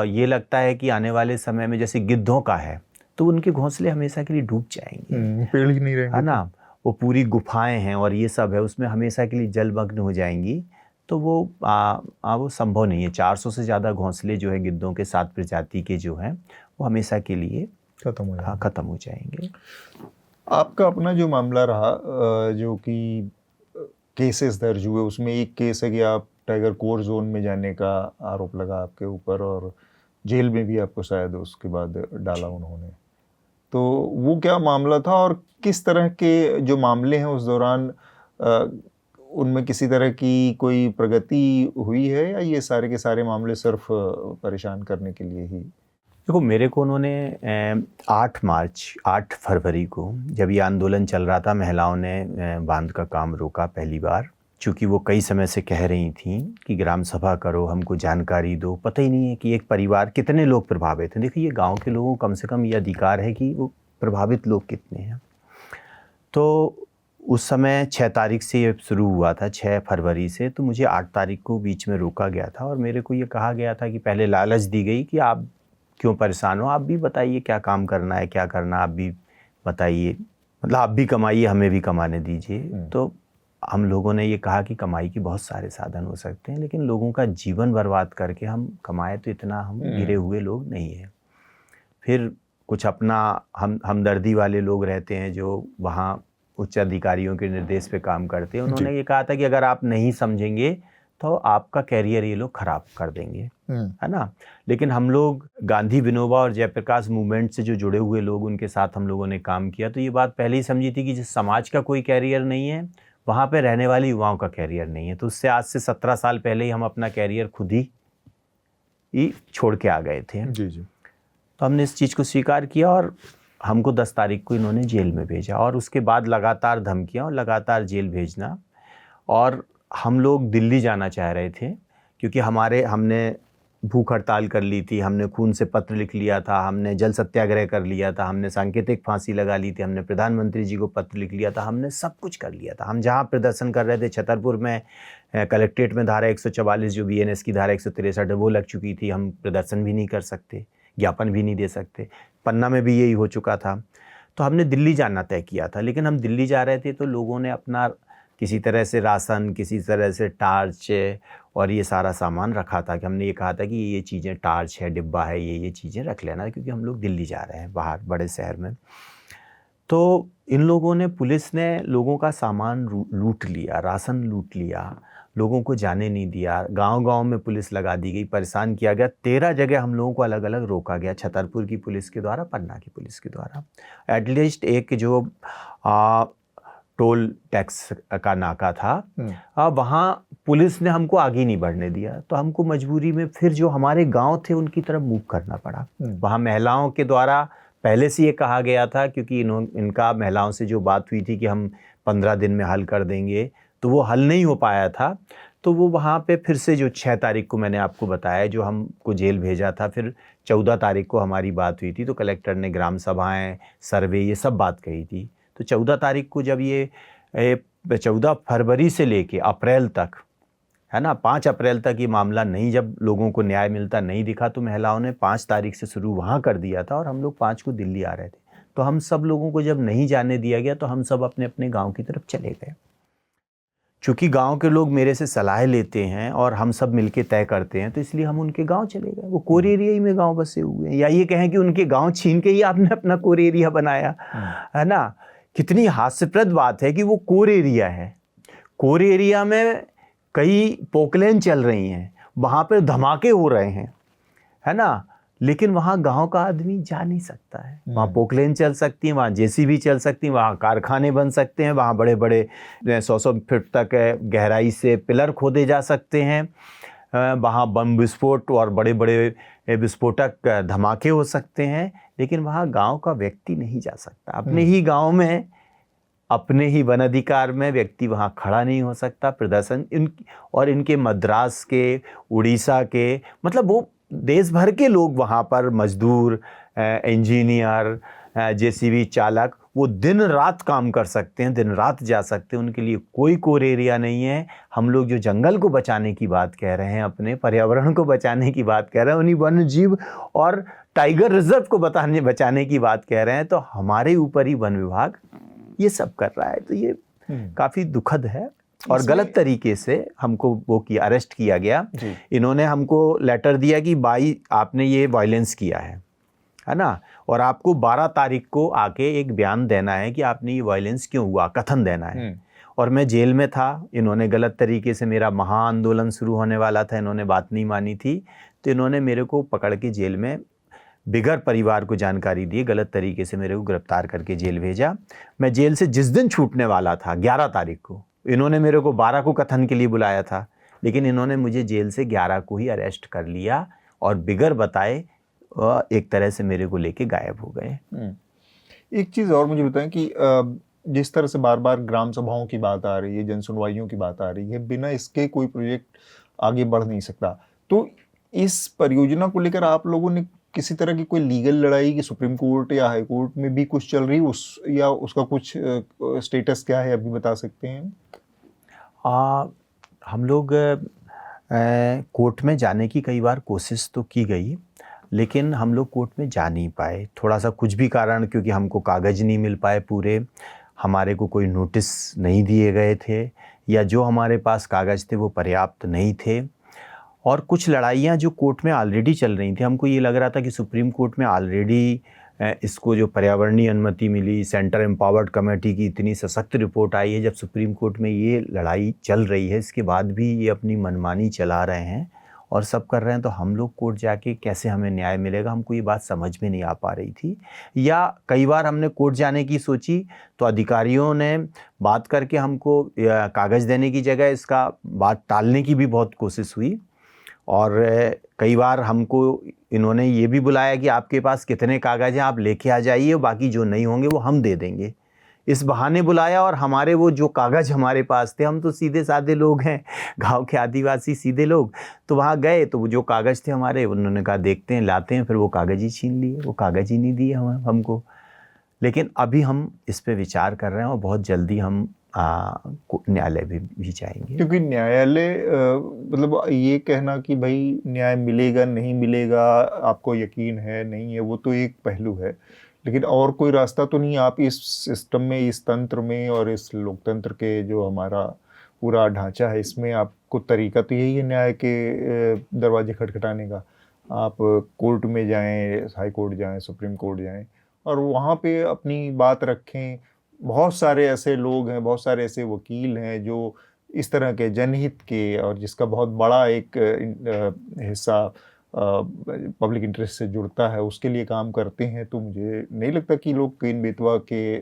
[SPEAKER 2] ये लगता है कि आने वाले समय में जैसे गिद्धों का है तो उनके घोंसले हमेशा के लिए डूब जाएंगे,
[SPEAKER 1] पेड़ ही नहीं रहेंगे,
[SPEAKER 2] है ना। वो पूरी गुफाएं हैं और ये सब है, उसमें हमेशा के लिए जलमग्न हो जाएंगी, तो वो संभव नहीं है। 400 से ज़्यादा घोंसले जो है गिद्धों के 7 प्रजाति के जो हैं वो हमेशा के लिए ख़त्म हो जाएंगे।
[SPEAKER 1] आपका अपना जो मामला रहा, जो कि केसेस दर्ज हुए, उसमें एक केस है कि आप टाइगर कोर जोन में जाने का आरोप लगा आपके ऊपर और जेल में भी आपको शायद उसके बाद डाला उन्होंने। तो वो क्या मामला था और किस तरह के जो मामले हैं उस दौरान उनमें किसी तरह की कोई प्रगति हुई है या ये सारे के सारे मामले सिर्फ परेशान करने के लिए ही?
[SPEAKER 2] देखो, मेरे को उन्होंने 8 फरवरी को जब ये आंदोलन चल रहा था, महिलाओं ने बांध का काम रोका पहली बार, चूँकि वो कई समय से कह रही थी कि ग्राम सभा करो, हमको जानकारी दो। पता ही नहीं है कि एक परिवार, कितने लोग प्रभावित हैं। देखिए, ये गांव के लोगों को कम से कम ये अधिकार है कि वो प्रभावित लोग कितने हैं। तो उस समय 6 तारीख से ये शुरू हुआ था, 6 फरवरी से, तो मुझे 8 तारीख को बीच में रोका गया था और मेरे को ये कहा गया था कि पहले लालच दी गई कि आप क्यों परेशान हो, आप भी बताइए क्या काम करना है, क्या करना, आप भी बताइए, मतलब आप भी कमाइए, हमें भी कमाने दीजिए। तो हम लोगों ने ये कहा कि कमाई के बहुत सारे साधन हो सकते हैं, लेकिन लोगों का जीवन बर्बाद करके हम कमाए तो इतना हम गिरे हुए लोग नहीं हैं। फिर कुछ अपना हमदर्दी वाले लोग रहते हैं जो वहाँ उच्च अधिकारियों के निर्देश पे काम करते हैं, उन्होंने ये कहा था कि अगर आप नहीं समझेंगे तो आपका कैरियर ये लोग खराब कर देंगे, है ना। लेकिन हम लोग गांधी विनोबा और जयप्रकाश मूवमेंट से जो जुड़े हुए लोग, उनके साथ हम लोगों ने काम किया, तो ये बात पहले ही समझी थी कि जिस समाज का कोई कैरियर नहीं है वहाँ पे रहने वाले युवाओं का कैरियर नहीं है। तो उससे आज से 17 साल पहले ही हम अपना कैरियर खुद ही छोड़ के आ गए थे।
[SPEAKER 1] जी।
[SPEAKER 2] तो हमने इस चीज़ को स्वीकार किया और हमको 10 तारीख को इन्होंने जेल में भेजा और उसके बाद लगातार धमकियाँ और लगातार जेल भेजना। और हम लोग दिल्ली जाना चाह रहे थे क्योंकि हमने भूख हड़ताल कर ली थी, हमने खून से पत्र लिख लिया था, हमने जल सत्याग्रह कर लिया था, हमने सांकेतिक फांसी लगा ली थी, हमने प्रधानमंत्री जी को पत्र लिख लिया था, हमने सब कुछ कर लिया था। हम जहाँ प्रदर्शन कर रहे थे छतरपुर में कलेक्ट्रेट में धारा 144 जो बीएनएस की धारा 163 है वो लग चुकी थी, हम प्रदर्शन भी नहीं कर सकते, ज्ञापन भी नहीं दे सकते। पन्ना में भी यही हो चुका था। तो हमने दिल्ली जाना तय किया था, लेकिन हम दिल्ली जा रहे थे तो लोगों ने अपना किसी तरह से राशन, किसी तरह से टार्च और ये सारा सामान रखा था कि हमने ये कहा था कि ये चीज़ें, टार्च है, डिब्बा है, ये चीज़ें रख लेना, क्योंकि हम लोग दिल्ली जा रहे हैं बाहर बड़े शहर में। तो इन लोगों ने, पुलिस ने लोगों का सामान लूट लिया, राशन लूट लिया, लोगों को जाने नहीं दिया, गांव-गांव में पुलिस लगा दी गई, परेशान किया गया। 13 जगह हम लोगों को अलग अलग रोका गया, छतरपुर की पुलिस के द्वारा, पन्ना की पुलिस के द्वारा। एटलीस्ट एक जो टोल टैक्स का नाका था, वहाँ पुलिस ने हमको आगे नहीं बढ़ने दिया, तो हमको मजबूरी में फिर जो हमारे गांव थे उनकी तरफ मूव करना पड़ा। वहाँ महिलाओं के द्वारा पहले से ये कहा गया था, क्योंकि इनका महिलाओं से जो बात हुई थी कि हम 15 दिन में हल कर देंगे, तो वो हल नहीं हो पाया था। तो वो वहाँ पे फिर से जो 6 तारीख को मैंने आपको बताया, जो हमको जेल भेजा था, फिर 14 तारीख को हमारी बात हुई थी, तो कलेक्टर ने ग्राम सभाएं, सर्वे, ये सब बात कही थी। तो 14 तारीख को जब ये 14 फरवरी से लेके अप्रैल तक, है ना, 5 अप्रैल तक ये मामला नहीं, जब लोगों को न्याय मिलता नहीं दिखा, तो महिलाओं ने 5 तारीख से शुरू वहाँ कर दिया था और हम लोग 5 को दिल्ली आ रहे थे। तो हम सब लोगों को जब नहीं जाने दिया गया तो हम सब अपने अपने गांव की तरफ चले गए। चूँकि गांव के लोग मेरे से सलाह लेते हैं और हम सब मिलके तय करते हैं, तो इसलिए हम उनके गांव चले गए। वो कोर एरिया ही में गांव बसे हुए हैं, या ये कहें कि उनके गांव छीन के ही आपने अपना कोर एरिया बनाया, है ना। कितनी हास्यप्रद बात है कि वो कोर एरिया है, कोर एरिया में कई पोकलेन चल रही हैं, वहाँ पर धमाके हो रहे हैं, है ना, लेकिन वहाँ गांव का आदमी जा नहीं सकता है। वहाँ पोकलेन चल सकती है, वहाँ जेसीबी चल सकती है, वहाँ कारखाने बन सकते हैं, वहाँ बड़े बड़े 100 फीट तक गहराई से पिलर खोदे जा सकते हैं, वहाँ बम विस्फोट और बड़े बड़े विस्फोटक धमाके हो सकते हैं, लेकिन वहाँ गांव का व्यक्ति नहीं जा सकता। अपने ही गांव में, अपने ही वन अधिकार में व्यक्ति वहाँ खड़ा नहीं हो सकता। प्रदर्शन इनके मद्रास के, उड़ीसा के, मतलब वो देश भर के लोग वहाँ पर, मजदूर, इंजीनियर, जेसीबी चालक, वो दिन रात काम कर सकते हैं, दिन रात जा सकते हैं, उनके लिए कोई कोर एरिया नहीं है। हम लोग जो जंगल को बचाने की बात कह रहे हैं, अपने पर्यावरण को बचाने की बात कह रहे हैं, उन्हीं वन्य जीव और टाइगर रिजर्व को बचाने की बात कह रहे हैं, तो हमारे ऊपर ही वन विभाग ये सब कर रहा है। तो ये काफ़ी दुखद है और गलत तरीके से हमको वो किया, अरेस्ट किया गया। इन्होंने हमको लेटर दिया कि भाई आपने ये वायलेंस किया है ना, और आपको 12 तारीख को आके एक बयान देना है कि आपने ये वायलेंस क्यों हुआ, कथन देना है। और मैं जेल में था, इन्होंने गलत तरीके से, मेरा महा आंदोलन शुरू होने वाला था, इन्होंने बात नहीं मानी थी, तो इन्होंने मेरे को पकड़ के जेल में बिगर परिवार को जानकारी दी, गलत तरीके से मेरे को गिरफ्तार करके जेल भेजा। मैं जेल से जिस दिन छूटने वाला था 11 तारीख को, इन्होंने मेरे को 12 को कथन के लिए बुलाया था, लेकिन इन्होंने मुझे जेल से 11 को ही अरेस्ट कर लिया और बिगर बताए एक तरह से मेरे को लेके गायब हो गए।
[SPEAKER 1] एक चीज़ और मुझे बताएं कि जिस तरह से बार बार ग्राम सभाओं की बात आ रही है, जन सुनवाइयों की बात आ रही है, बिना इसके कोई प्रोजेक्ट आगे बढ़ नहीं सकता। तो इस परियोजना को लेकर आप लोगों ने किसी तरह की कोई लीगल लड़ाई की सुप्रीम कोर्ट या हाई कोर्ट में भी कुछ चल रही, उसका कुछ स्टेटस क्या है, अभी बता सकते हैं?
[SPEAKER 2] हम लोग कोर्ट में जाने की कई बार कोशिश तो की गई, लेकिन हम लोग कोर्ट में जा नहीं पाए। थोड़ा सा कुछ भी कारण, क्योंकि हमको कागज़ नहीं मिल पाए पूरे, हमारे को कोई नोटिस नहीं दिए गए थे, या जो हमारे पास कागज़ थे वो पर्याप्त नहीं थे। और कुछ लड़ाइयाँ जो कोर्ट में ऑलरेडी चल रही थी, हमको ये लग रहा था कि सुप्रीम कोर्ट में ऑलरेडी इसको जो पर्यावरणीय अनुमति मिली, सेंटर एम्पावर्ड कमेटी की इतनी सशक्त रिपोर्ट आई है, जब सुप्रीम कोर्ट में ये लड़ाई चल रही है, इसके बाद भी ये अपनी मनमानी चला रहे हैं और सब कर रहे हैं, तो हम लोग कोर्ट जाके कैसे हमें न्याय मिलेगा, हमको ये बात समझ में नहीं आ पा रही थी। या कई बार हमने कोर्ट जाने की सोची, तो अधिकारियों ने बात करके हमको कागज़ देने की जगह इसका बात टालने की भी बहुत कोशिश हुई। और कई बार हमको इन्होंने ये भी बुलाया कि आपके पास कितने कागज़ हैं, आप लेके आ जाइए, बाकी जो नहीं होंगे वो हम दे देंगे। इस बहाने बुलाया और हमारे वो जो कागज़ हमारे पास थे, हम तो सीधे साधे लोग हैं, गांव के आदिवासी सीधे लोग, तो वहाँ गए तो वो जो कागज़ थे हमारे, उन्होंने कहा देखते हैं लाते हैं, फिर वो कागज़ ही छीन लिए, वो कागज़ ही नहीं दिए हमको। लेकिन अभी हम इस पे विचार कर रहे हैं और बहुत जल्दी हम न्यायालय भी जाएंगे।
[SPEAKER 1] क्योंकि न्यायालय मतलब ये कहना कि भाई न्याय मिलेगा नहीं मिलेगा, आपको यकीन है नहीं है, वो तो एक पहलू है, लेकिन और कोई रास्ता तो नहीं। आप इस सिस्टम में, इस तंत्र में और इस लोकतंत्र के जो हमारा पूरा ढांचा है, इसमें आपको तरीका तो यही है न्याय के दरवाजे खटखटाने का। आप कोर्ट में जाएं, हाई कोर्ट जाएं, सुप्रीम कोर्ट जाएं और वहाँ पे अपनी बात रखें। बहुत सारे ऐसे लोग हैं, बहुत सारे ऐसे वकील हैं जो इस तरह के जनहित के, और जिसका बहुत बड़ा एक हिस्सा पब्लिक इंटरेस्ट से जुड़ता है, उसके लिए काम करते हैं। तो मुझे नहीं लगता कि लोग केन बेतवा के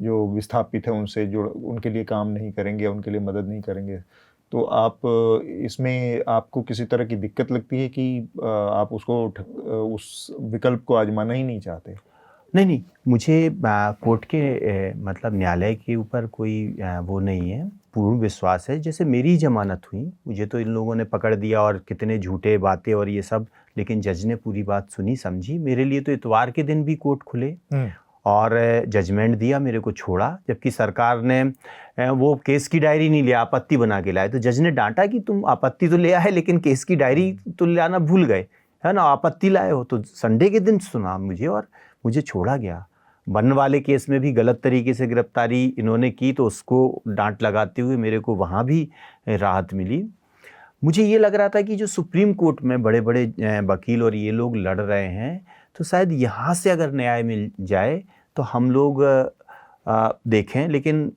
[SPEAKER 1] जो विस्थापित हैं उनसे जुड़, उनके लिए काम नहीं करेंगे, उनके लिए मदद नहीं करेंगे। तो आप इसमें आपको किसी तरह की दिक्कत लगती है कि आप उसको उस विकल्प को आजमाना ही नहीं चाहते?
[SPEAKER 2] नहीं, मुझे कोर्ट के मतलब न्यायालय के ऊपर कोई वो नहीं है, पूर्ण विश्वास है। जैसे मेरी जमानत हुई, मुझे तो इन लोगों ने पकड़ दिया और कितने झूठे बातें और ये सब, लेकिन जज ने पूरी बात सुनी समझी। मेरे लिए तो इतवार के दिन भी कोर्ट खुले और जजमेंट दिया, मेरे को छोड़ा, जबकि सरकार ने वो केस की डायरी नहीं लिया, आपत्ति बना के लाए। तो जज ने डांटा कि तुम आपत्ति तो ले आए लेकिन केस की डायरी तो लाना भूल गए, है ना, आपत्ति लाए हो। तो संडे के दिन सुना मुझे और मुझे छोड़ा गया। बन वाले केस में भी गलत तरीके से गिरफ्तारी इन्होंने की, तो उसको डांट लगाते हुए मेरे को वहाँ भी राहत मिली। मुझे ये लग रहा था कि जो सुप्रीम कोर्ट में बड़े बड़े वकील और ये लोग लड़ रहे हैं, तो शायद यहाँ से अगर न्याय मिल जाए तो हम लोग देखें। लेकिन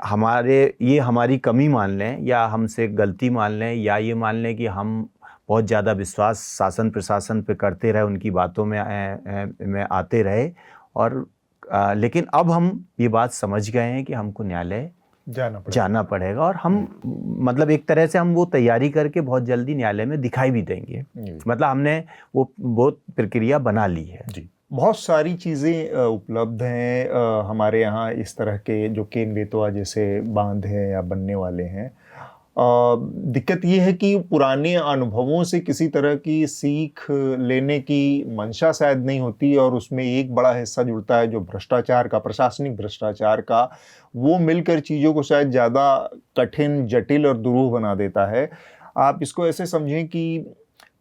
[SPEAKER 2] हमारी कमी मान लें या हमसे गलती मान लें या ये मान लें कि हम बहुत ज़्यादा विश्वास शासन प्रशासन पे करते रहे, उनकी बातों में आते रहे, और लेकिन अब हम ये बात समझ गए हैं कि हमको न्यायालय जाना पड़ेगा और हम मतलब एक तरह से हम वो तैयारी करके बहुत जल्दी न्यायालय में दिखाई भी देंगे। मतलब हमने वो प्रक्रिया बना ली है
[SPEAKER 1] जी। बहुत सारी चीज़ें उपलब्ध हैं हमारे यहाँ, इस तरह के जो केन बेतवा जैसे बांध हैं या बनने वाले हैं। दिक्कत ये है कि पुराने अनुभवों से किसी तरह की सीख लेने की मंशा शायद नहीं होती, और उसमें एक बड़ा हिस्सा जुड़ता है जो भ्रष्टाचार का, प्रशासनिक भ्रष्टाचार का। वो मिलकर चीज़ों को शायद ज़्यादा कठिन, जटिल और दुरूह बना देता है। आप इसको ऐसे समझें कि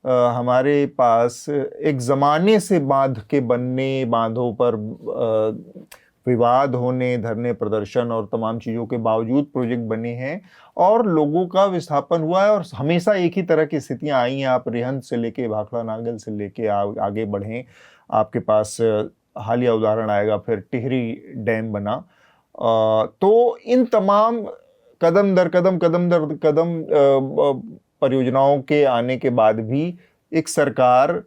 [SPEAKER 1] हमारे पास एक ज़माने से बांध के बनने, बांधों पर विवाद होने, धरने प्रदर्शन और तमाम चीज़ों के बावजूद प्रोजेक्ट बने हैं और लोगों का विस्थापन हुआ है, और हमेशा एक ही तरह की स्थितियां आई हैं। आप रिहंद से लेके भाखड़ा नांगल से लेके आगे बढ़ें, आपके पास हालिया उदाहरण आएगा, फिर टिहरी डैम बना। तो इन तमाम कदम दर कदम परियोजनाओं के आने के बाद भी एक सरकार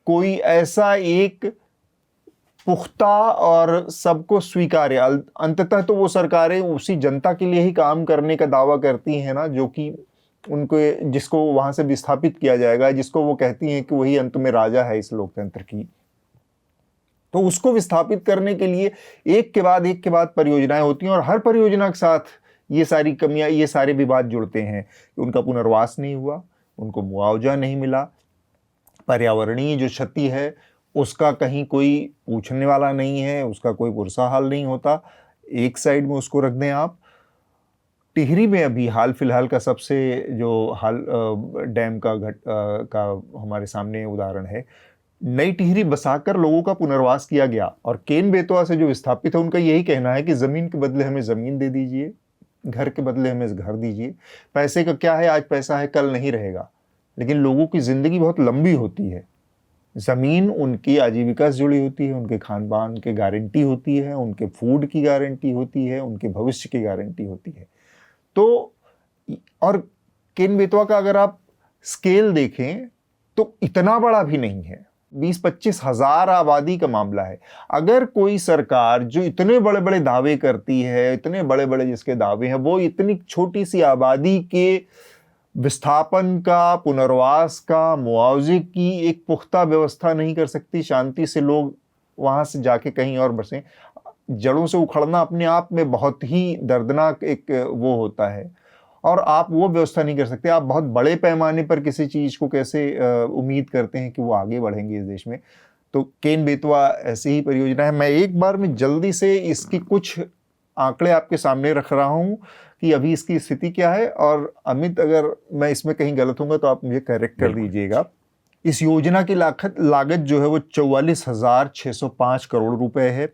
[SPEAKER 1] कोई ऐसा एक पुख्ता और सबको स्वीकार्य, अंततः तो वो सरकारें उसी जनता के लिए ही काम करने का दावा करती हैं ना, जो कि उनको, जिसको वहां से विस्थापित किया जाएगा, जिसको वो कहती हैं कि वही अंत में राजा है इस लोकतंत्र की। तो उसको विस्थापित करने के लिए एक के बाद परियोजनाएं होती हैं, और हर परियोजना के साथ ये सारी कमियां, ये सारे विवाद जुड़ते हैं। उनका पुनर्वास नहीं हुआ, उनको मुआवजा नहीं मिला, पर्यावरणीय जो क्षति है उसका कहीं कोई पूछने वाला नहीं है, उसका कोई पुरसा हाल नहीं होता। एक साइड में उसको रख दें आप। टिहरी में अभी हाल फिलहाल का सबसे जो डैम का हमारे सामने उदाहरण है, नई टिहरी बसाकर लोगों का पुनर्वास किया गया, और केन बेतवा से जो विस्थापित है उनका यही कहना है कि जमीन के बदले हमें जमीन दे दीजिए, घर के बदले हमें घर दीजिए। पैसे का क्या है, आज पैसा है कल नहीं रहेगा, लेकिन लोगों की जिंदगी बहुत लंबी होती है। ज़मीन उनकी आजीविका से जुड़ी होती है, उनके खान पान की गारंटी होती है, उनके फूड की गारंटी होती है, उनके भविष्य की गारंटी होती है। तो और केन बेतवा का अगर आप स्केल देखें तो इतना बड़ा भी नहीं है, 20-25 हज़ार आबादी का मामला है। अगर कोई सरकार जो इतने बड़े बड़े दावे करती है, इतने बड़े बड़े जिसके दावे हैं, वो इतनी छोटी सी आबादी के विस्थापन का, पुनर्वास का, मुआवजे की एक पुख्ता व्यवस्था नहीं कर सकती, शांति से लोग वहां से जाके कहीं और बसें। जड़ों से उखड़ना अपने आप में बहुत ही दर्दनाक एक वो होता है, और आप वो व्यवस्था नहीं कर सकते। आप बहुत बड़े पैमाने पर किसी चीज़ को कैसे उम्मीद करते हैं कि वो आगे बढ़ेंगे इस देश में। तो केन बेतवा ऐसी ही परियोजना है। मैं एक बार में जल्दी से इसकी कुछ आंकड़े आपके सामने रख रहा हूँ कि अभी इसकी स्थिति क्या है, और अमित अगर मैं इसमें कहीं गलत हूँगा तो आप मुझे करेक्ट कर दीजिएगा। इस योजना की लागत जो है वो 44,605 करोड़ रुपए है,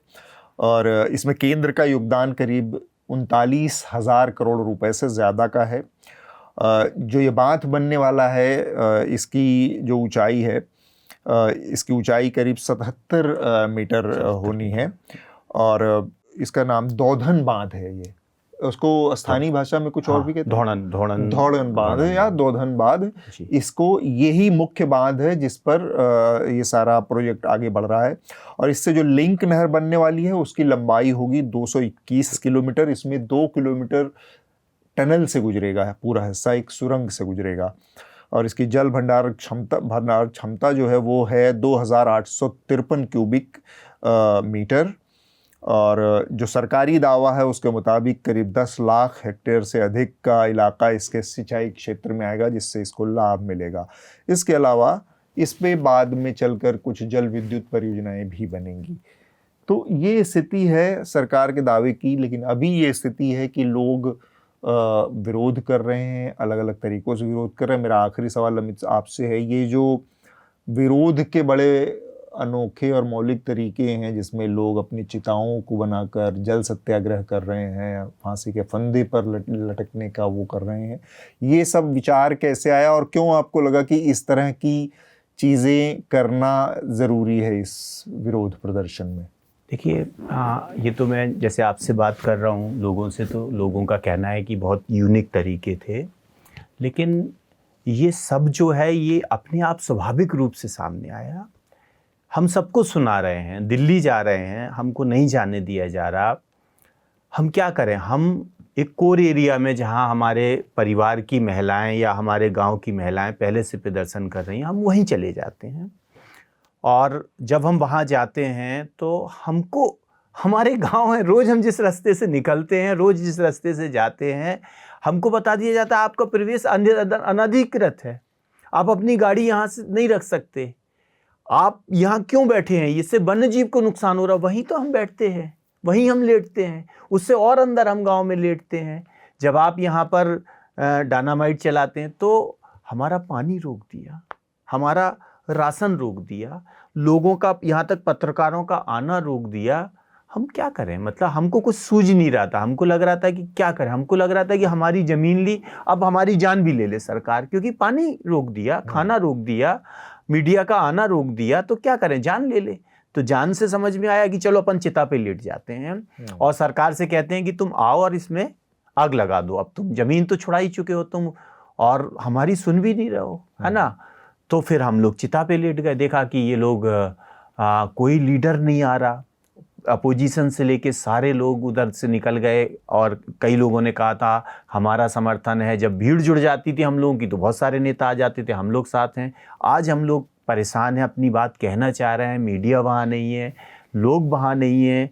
[SPEAKER 1] और इसमें केंद्र का योगदान करीब 39,000 करोड़ रुपए से ज़्यादा का है। जो ये बांध बनने वाला है, इसकी जो ऊंचाई है, इसकी ऊंचाई करीब 77 मीटर होनी है, और इसका नाम दौधन बांध है। ये उसको स्थानीय भाषा में कुछ और भी कहते हैं, धौड़न बांध या दौधन बांध। इसको यही मुख्य बांध है जिस पर ये सारा प्रोजेक्ट आगे बढ़ रहा है। और इससे जो लिंक नहर बनने वाली है उसकी लंबाई होगी 221 किलोमीटर। इसमें 2 किलोमीटर टनल से गुजरेगा, पूरा हिस्सा एक सुरंग से गुजरेगा, और इसकी जल भंडार क्षमता जो है वो है 2,853 क्यूबिक मीटर। और जो सरकारी दावा है उसके मुताबिक करीब 10 लाख हेक्टेयर से अधिक का इलाका इसके सिंचाई क्षेत्र में आएगा, जिससे इसको लाभ मिलेगा। इसके अलावा इस पे बाद में चलकर कुछ जल विद्युत परियोजनाएं भी बनेंगी। तो ये स्थिति है सरकार के दावे की, लेकिन अभी ये स्थिति है कि लोग विरोध कर रहे हैं, अलग अलग तरीक़ों से विरोध कर रहे हैं। मेरा आखिरी सवाल अमित आपसे है, ये जो विरोध के बड़े अनोखे और मौलिक तरीके हैं जिसमें लोग अपनी चिताओं को बनाकर जल सत्याग्रह कर रहे हैं, फांसी के फंदे पर लटकने का वो कर रहे हैं, ये सब विचार कैसे आया, और क्यों आपको लगा कि इस तरह की चीज़ें करना ज़रूरी है इस विरोध प्रदर्शन में?
[SPEAKER 2] देखिए, ये तो मैं जैसे आपसे बात कर रहा हूँ लोगों से, तो लोगों का कहना है कि बहुत यूनिक तरीके थे, लेकिन ये सब जो है ये अपने आप स्वाभाविक रूप से सामने आया। हम सबको सुना रहे हैं, दिल्ली जा रहे हैं, हमको नहीं जाने दिया जा रहा। हम क्या करें? हम एक कोर एरिया में जहां हमारे परिवार की महिलाएं या हमारे गांव की महिलाएं पहले से प्रदर्शन कर रही हैं, हम वहीं चले जाते हैं। और जब हम वहां जाते हैं तो हमको, हमारे गांव है, रोज़ हम जिस रास्ते से निकलते हैं, रोज़ जिस रास्ते से जाते हैं, हमको बता दिया जाता है आपका प्रवेश अनधिकृत है, आप अपनी गाड़ी यहाँ से नहीं रख सकते, आप यहाँ क्यों बैठे हैं, इससे वन्य जीव को नुकसान हो रहा। वहीं तो हम बैठते हैं, वहीं हम लेटते हैं, उससे और अंदर हम गांव में लेटते हैं। जब आप यहाँ पर डायनामाइट चलाते हैं तो हमारा पानी रोक दिया, हमारा राशन रोक दिया, लोगों का, यहाँ तक पत्रकारों का आना रोक दिया। हम क्या करें? मतलब हमको कुछ सूझ नहीं रहा था। हमको लग रहा था कि क्या करें, हमको लग रहा था कि हमारी ज़मीन ली, अब हमारी जान भी ले ले सरकार, क्योंकि पानी रोक दिया, खाना रोक दिया, मीडिया का आना रोक दिया, तो क्या करें, जान ले ले। तो जान से समझ में आया कि चलो अपन चिता पे लेट जाते हैं और सरकार से कहते हैं कि तुम आओ और इसमें आग लगा दो, अब तुम जमीन तो छुड़ा ही चुके हो तुम, और हमारी सुन भी नहीं रहे हो, है ना। तो फिर हम लोग चिता पे लेट गए। देखा कि ये लोग कोई लीडर नहीं आ रहा, अपोजिशन से लेके सारे लोग उधर से निकल गए, और कई लोगों ने कहा था हमारा समर्थन है। जब भीड़ जुड़ जाती थी हम लोगों की तो बहुत सारे नेता आ जाते थे, हम लोग साथ हैं। आज हम लोग परेशान हैं, अपनी बात कहना चाह रहे हैं, मीडिया वहाँ नहीं है, लोग वहाँ नहीं है,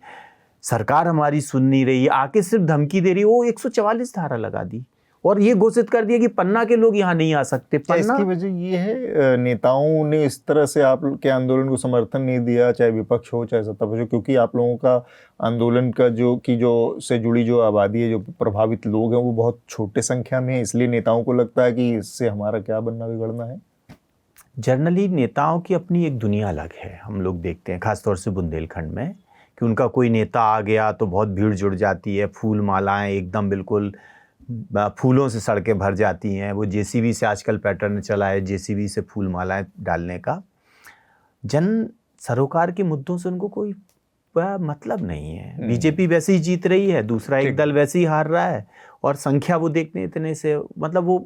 [SPEAKER 2] सरकार हमारी सुन नहीं रही है, आके सिर्फ धमकी दे रही है। वो 144 धारा लगा दी और ये घोषित कर दिया कि पन्ना के लोग यहाँ नहीं आ सकते।
[SPEAKER 1] इसकी वजह ये है नेताओं ने इस तरह से आप के आंदोलन को समर्थन नहीं दिया, चाहे विपक्ष हो चाहे सत्ता पक्ष हो, क्योंकि आप लोगों का आंदोलन का जो से जुड़ी जो आबादी है, जो प्रभावित लोग हैं, वो बहुत छोटे संख्या में है, इसलिए नेताओं को लगता है कि इससे हमारा क्या बनना बिगड़ना है।
[SPEAKER 2] जनरली नेताओं की अपनी एक दुनिया अलग है। हम लोग देखते हैं खासतौर से बुंदेलखंड में कि उनका कोई नेता आ गया तो बहुत भीड़ जुड़ जाती है, फूल मालाएं एकदम बिल्कुल फूलों से सड़कें भर जाती हैं। वो जेसीबी से आजकल पैटर्न चला है, जेसीबी से फूल मालाएं डालने का। जन सरोकार के मुद्दों से उनको कोई मतलब नहीं है। बीजेपी वैसे ही जीत रही है, दूसरा एक दल वैसे ही हार रहा है, और संख्या वो देखने इतने से मतलब वो।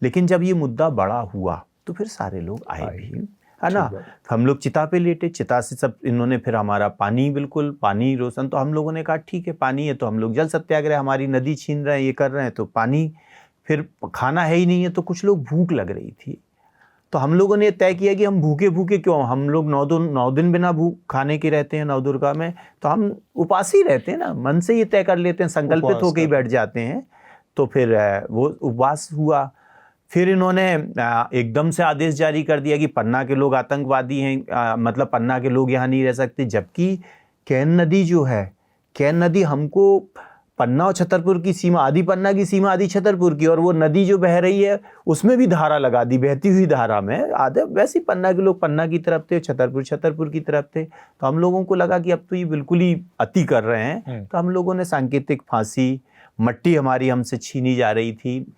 [SPEAKER 2] लेकिन जब ये मुद्दा बड़ा हुआ तो फिर सारे लोग आए भी, है ना। हम लोग चिता पे लेटे, चिता से सब इन्होंने फिर हमारा पानी, बिल्कुल पानी रोशन, तो हम लोगों ने कहा ठीक है पानी है तो हम लोग जल सत्याग्रह, हमारी नदी छीन रहे हैं, ये कर रहे हैं तो पानी, फिर खाना है ही नहीं है तो कुछ लोग भूख लग रही थी तो हम लोगों ने तय किया कि हम भूखे भूखे क्यों, हम लोग 9 दिन बिना भूख खाने के रहते हैं नवदुर्गा में, तो हम उपास ही रहते हैं ना, मन से ये तय कर लेते हैं, संकल्पित होकर ही बैठ जाते हैं। तो फिर वो उपवास हुआ। फिर इन्होंने एकदम से आदेश जारी कर दिया कि पन्ना के लोग आतंकवादी हैं, मतलब पन्ना के लोग यहाँ नहीं रह सकते, जबकि कैन नदी जो है, कैन नदी हमको पन्ना और छतरपुर की सीमा, आदि पन्ना की सीमा आदि छतरपुर की, और वो नदी जो बह रही है उसमें भी धारा लगा दी, बहती हुई धारा में। आधे वैसे ही पन्ना के लोग पन्ना की तरफ थे, छतरपुर की तरफ थे। तो हम लोगों को लगा कि अब तो ये बिल्कुल ही अति कर रहे हैं। तो हम लोगों ने सांकेतिक फांसी, मट्टी हमारी हमसे छीनी जा रही थी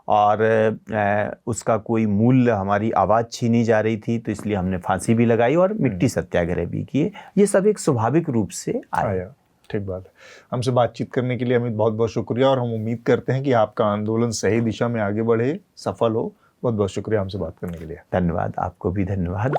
[SPEAKER 2] और उसका कोई मूल्य, हमारी आवाज़ छीनी जा रही थी, तो इसलिए हमने फांसी भी लगाई और मिट्टी सत्याग्रह भी किए। ये सब एक स्वाभाविक रूप से आया।
[SPEAKER 1] ठीक बात है। हमसे बातचीत करने के लिए अमित बहुत बहुत शुक्रिया, और हम उम्मीद करते हैं कि आपका आंदोलन सही दिशा में आगे बढ़े, सफल हो। बहुत बहुत शुक्रिया हमसे बात करने के लिए।
[SPEAKER 2] धन्यवाद, आपको भी धन्यवाद।